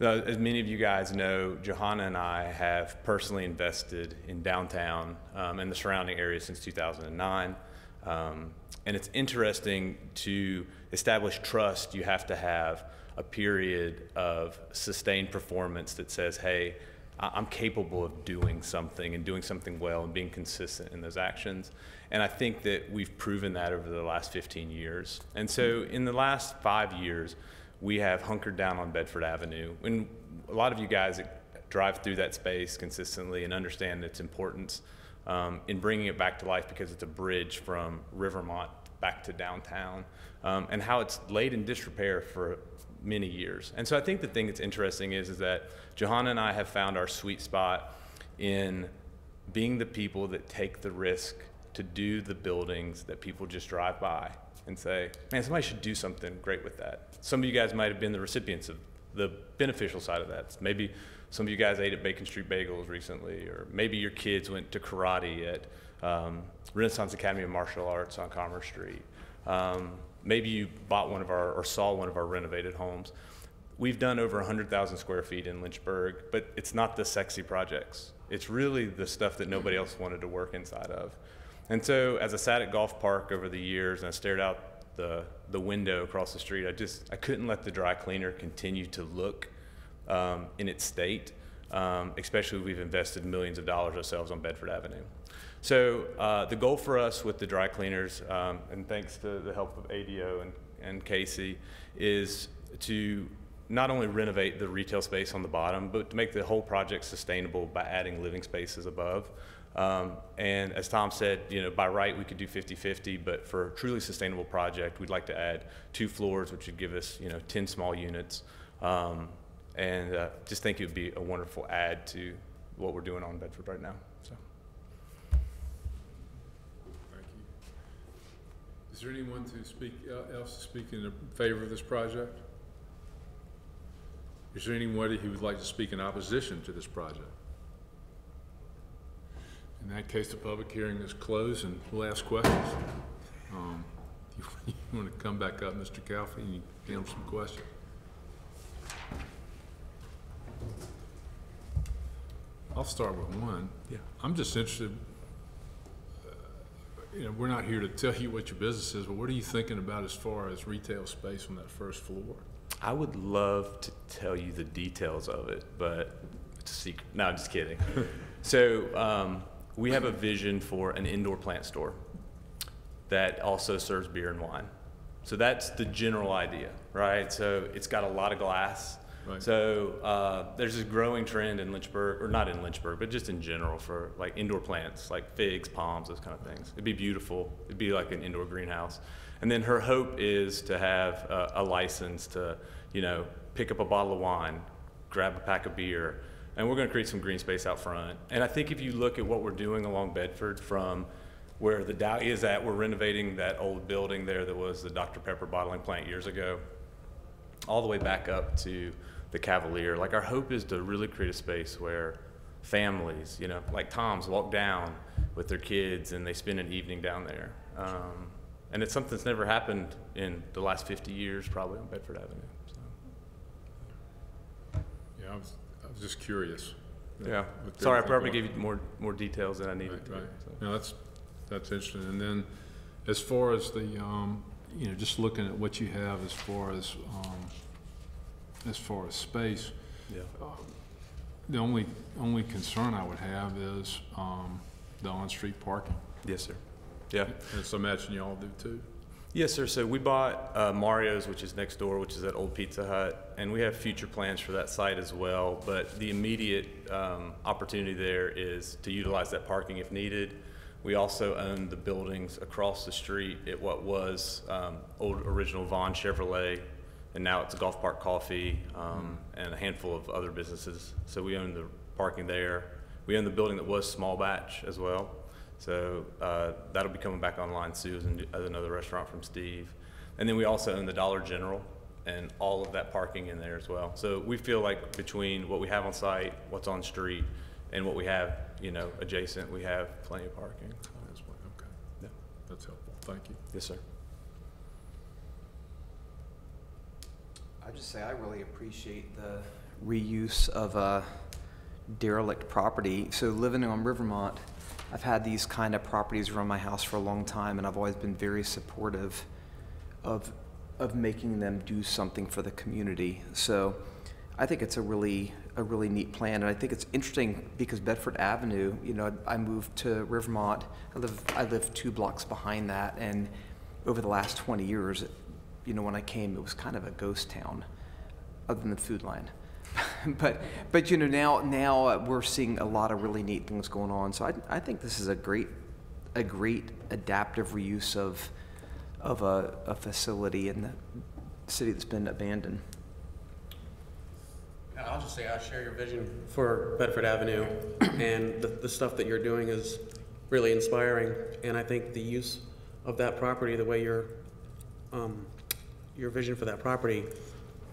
As many of you guys know, Johanna and I have personally invested in downtown and the surrounding area since 2009. And it's interesting, to establish trust, you have to have a period of sustained performance that says, hey, I'm capable of doing something and doing something well and being consistent in those actions. And I think that we've proven that over the last 15 years. And so in the last 5 years, we have hunkered down on Bedford Avenue. And a lot of you guys that drive through that space consistently and understand its importance in bringing it back to life, because it's a bridge from Rivermont back to downtown, and how it's laid in disrepair for many years. And so I think the thing that's interesting is that Johanna and I have found our sweet spot in being the people that take the risk to do the buildings that people just drive by and say, man, somebody should do something great with that. Some of you guys might have been the recipients of the beneficial side of that. Maybe some of you guys ate at Bacon Street Bagels recently, or maybe your kids went to karate at Renaissance Academy of Martial Arts on Commerce Street. Maybe you bought one of our, or saw one of our renovated homes. We've done over 100,000 square feet in Lynchburg, but it's not the sexy projects. It's really the stuff that nobody else wanted to work inside of. And so as I sat at Golf Park over the years and I stared out the window across the street, I couldn't let the dry cleaner continue to look in its state, especially we've invested millions of dollars ourselves on Bedford Avenue. So the goal for us with the dry cleaners, and thanks to the help of ADO and Casey, is to not only renovate the retail space on the bottom, but to make the whole project sustainable by adding living spaces above. And as Tom said, you know, by right we could do 50-50, but for a truly sustainable project, we'd like to add 2 floors, which would give us, 10 small units. And just think it would be a wonderful add to what we're doing on Bedford right now. So.
Thank you. Is there anyone else to speak in favor of this project? Is there anybody who would like to speak in opposition to this project? In that case, the public hearing is closed, and we'll ask questions. You want to come back up, Mr. Calfee, and handle some questions? I'll start with one.
Yeah.
I'm just interested, we're not here to tell you what your business is, but what are you thinking about as far as retail space on that first floor?
I would love to tell you the details of it, but it's a secret. No, I'm just kidding. So we have a vision for an indoor plant store that also serves beer and wine. So that's the general idea, right? So it's got a lot of glass.
Right.
So there's this growing trend in Lynchburg, or not in Lynchburg, but just in general for like indoor plants, like figs, palms, those kind of things. It'd be beautiful. It'd be like an indoor greenhouse. And then her hope is to have a license to, you know, pick up a bottle of wine, grab a pack of beer, and we're going to create some green space out front. And I think if you look at what we're doing along Bedford from where the Dow is at, we're renovating that old building there that was the Dr. Pepper bottling plant years ago, all the way back up to the Cavalier. Like, our hope is to really create a space where families, you know, like Tom's, walk down with their kids and they spend an evening down there. And it's something that's never happened in the last 50 years, probably, on Bedford Avenue. So.
Yeah, I was just curious.
Yeah. Sorry, I probably gave you more details than I needed to.
Right.
So.
No, that's interesting. And then, as far as the, you know, just looking at what you have as far as space.
Yeah.
The only concern I would have is the on-street parking.
Yes, sir. Yeah.
As I imagine you all do too.
Yes, sir. So we bought Mario's, which is next door, which is that old Pizza Hut, and we have future plans for that site as well. But the immediate opportunity there is to utilize that parking if needed. We also own the buildings across the street at what was old original Vaughn Chevrolet, and now it's a Golf Park Coffee and a handful of other businesses. So we own the parking there. We own the building that was Small Batch as well. So that'll be coming back online soon as another restaurant from Steve. And then we also own the Dollar General and all of that parking in there as well. So we feel like between what we have on site, what's on street, and what we have, you know, adjacent, we have plenty of parking.
Okay.
Yeah.
That's helpful. Thank you.
Yes, sir.
I'd just say I really appreciate the reuse of a derelict property. So living on Rivermont, I've had these kind of properties around my house for a long time, and I've always been very supportive of making them do something for the community. So I think it's a really neat plan, and I think it's interesting because Bedford Avenue, you know, I moved to Rivermont. I live 2 blocks behind that, and over the last 20 years, you know, when I came, it was kind of a ghost town, other than the Food Line. but you know, now we're seeing a lot of really neat things going on. So I think this is a great adaptive reuse of a facility in the city that's been abandoned.
I'll just say I share your vision for Bedford Avenue, and the stuff that you're doing is really inspiring. And I think the use of that property, the way your vision for that property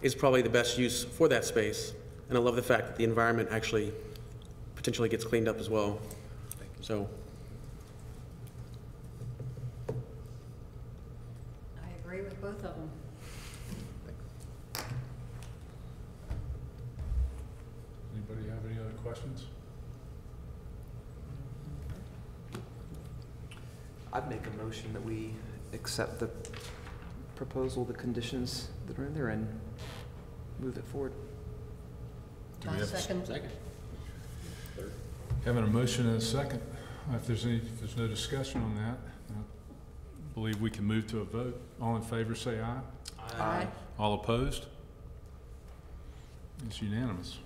is probably the best use for that space. And I love the fact that the environment actually potentially gets cleaned up as well. So.
I agree with both of them.
Anybody have any other questions?
I'd make a motion that we accept the proposal, the conditions that are in there, and move it forward.
Second.
Having a motion and a second. If there's no discussion on that, I believe we can move to a vote. All in favor, say aye.
Aye.
All opposed? It's unanimous.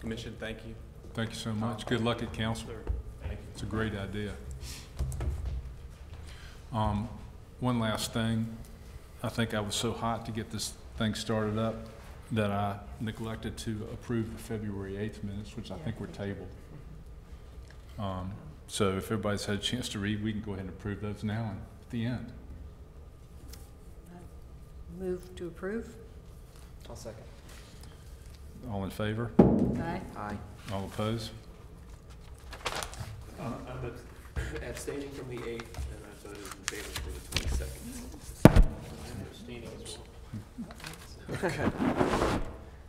Commission, thank you.
Thank you so much. Good luck at council. It's a great idea. One last thing. I think I was so hot to get this thing started up that I neglected to approve the February 8th minutes, which I think were tabled. So if everybody's had a chance to read, we can go ahead and approve those now and at the end.
Move to approve.
I'll second.
All in favor?
Aye.
Aye.
All opposed?
I'm abstaining from the 8th, and I voted in favor for the 22nd.
I'm abstaining as well.
Okay.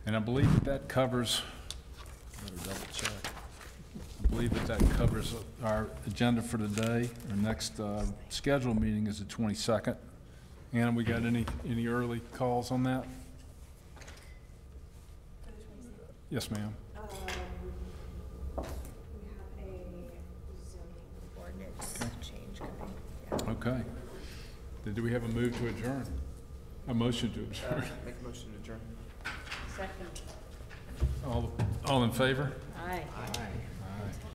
And I believe that covers, better double check. I believe that covers our agenda for today. Our next scheduled meeting is the 22nd. Anna, we got any early calls on that? Yes, ma'am.
We have a zoning ordinance change coming. Yeah.
Okay. Then do we have a move to adjourn? A motion to adjourn?
Make a motion to adjourn.
Second.
All in favor?
Aye.
Aye.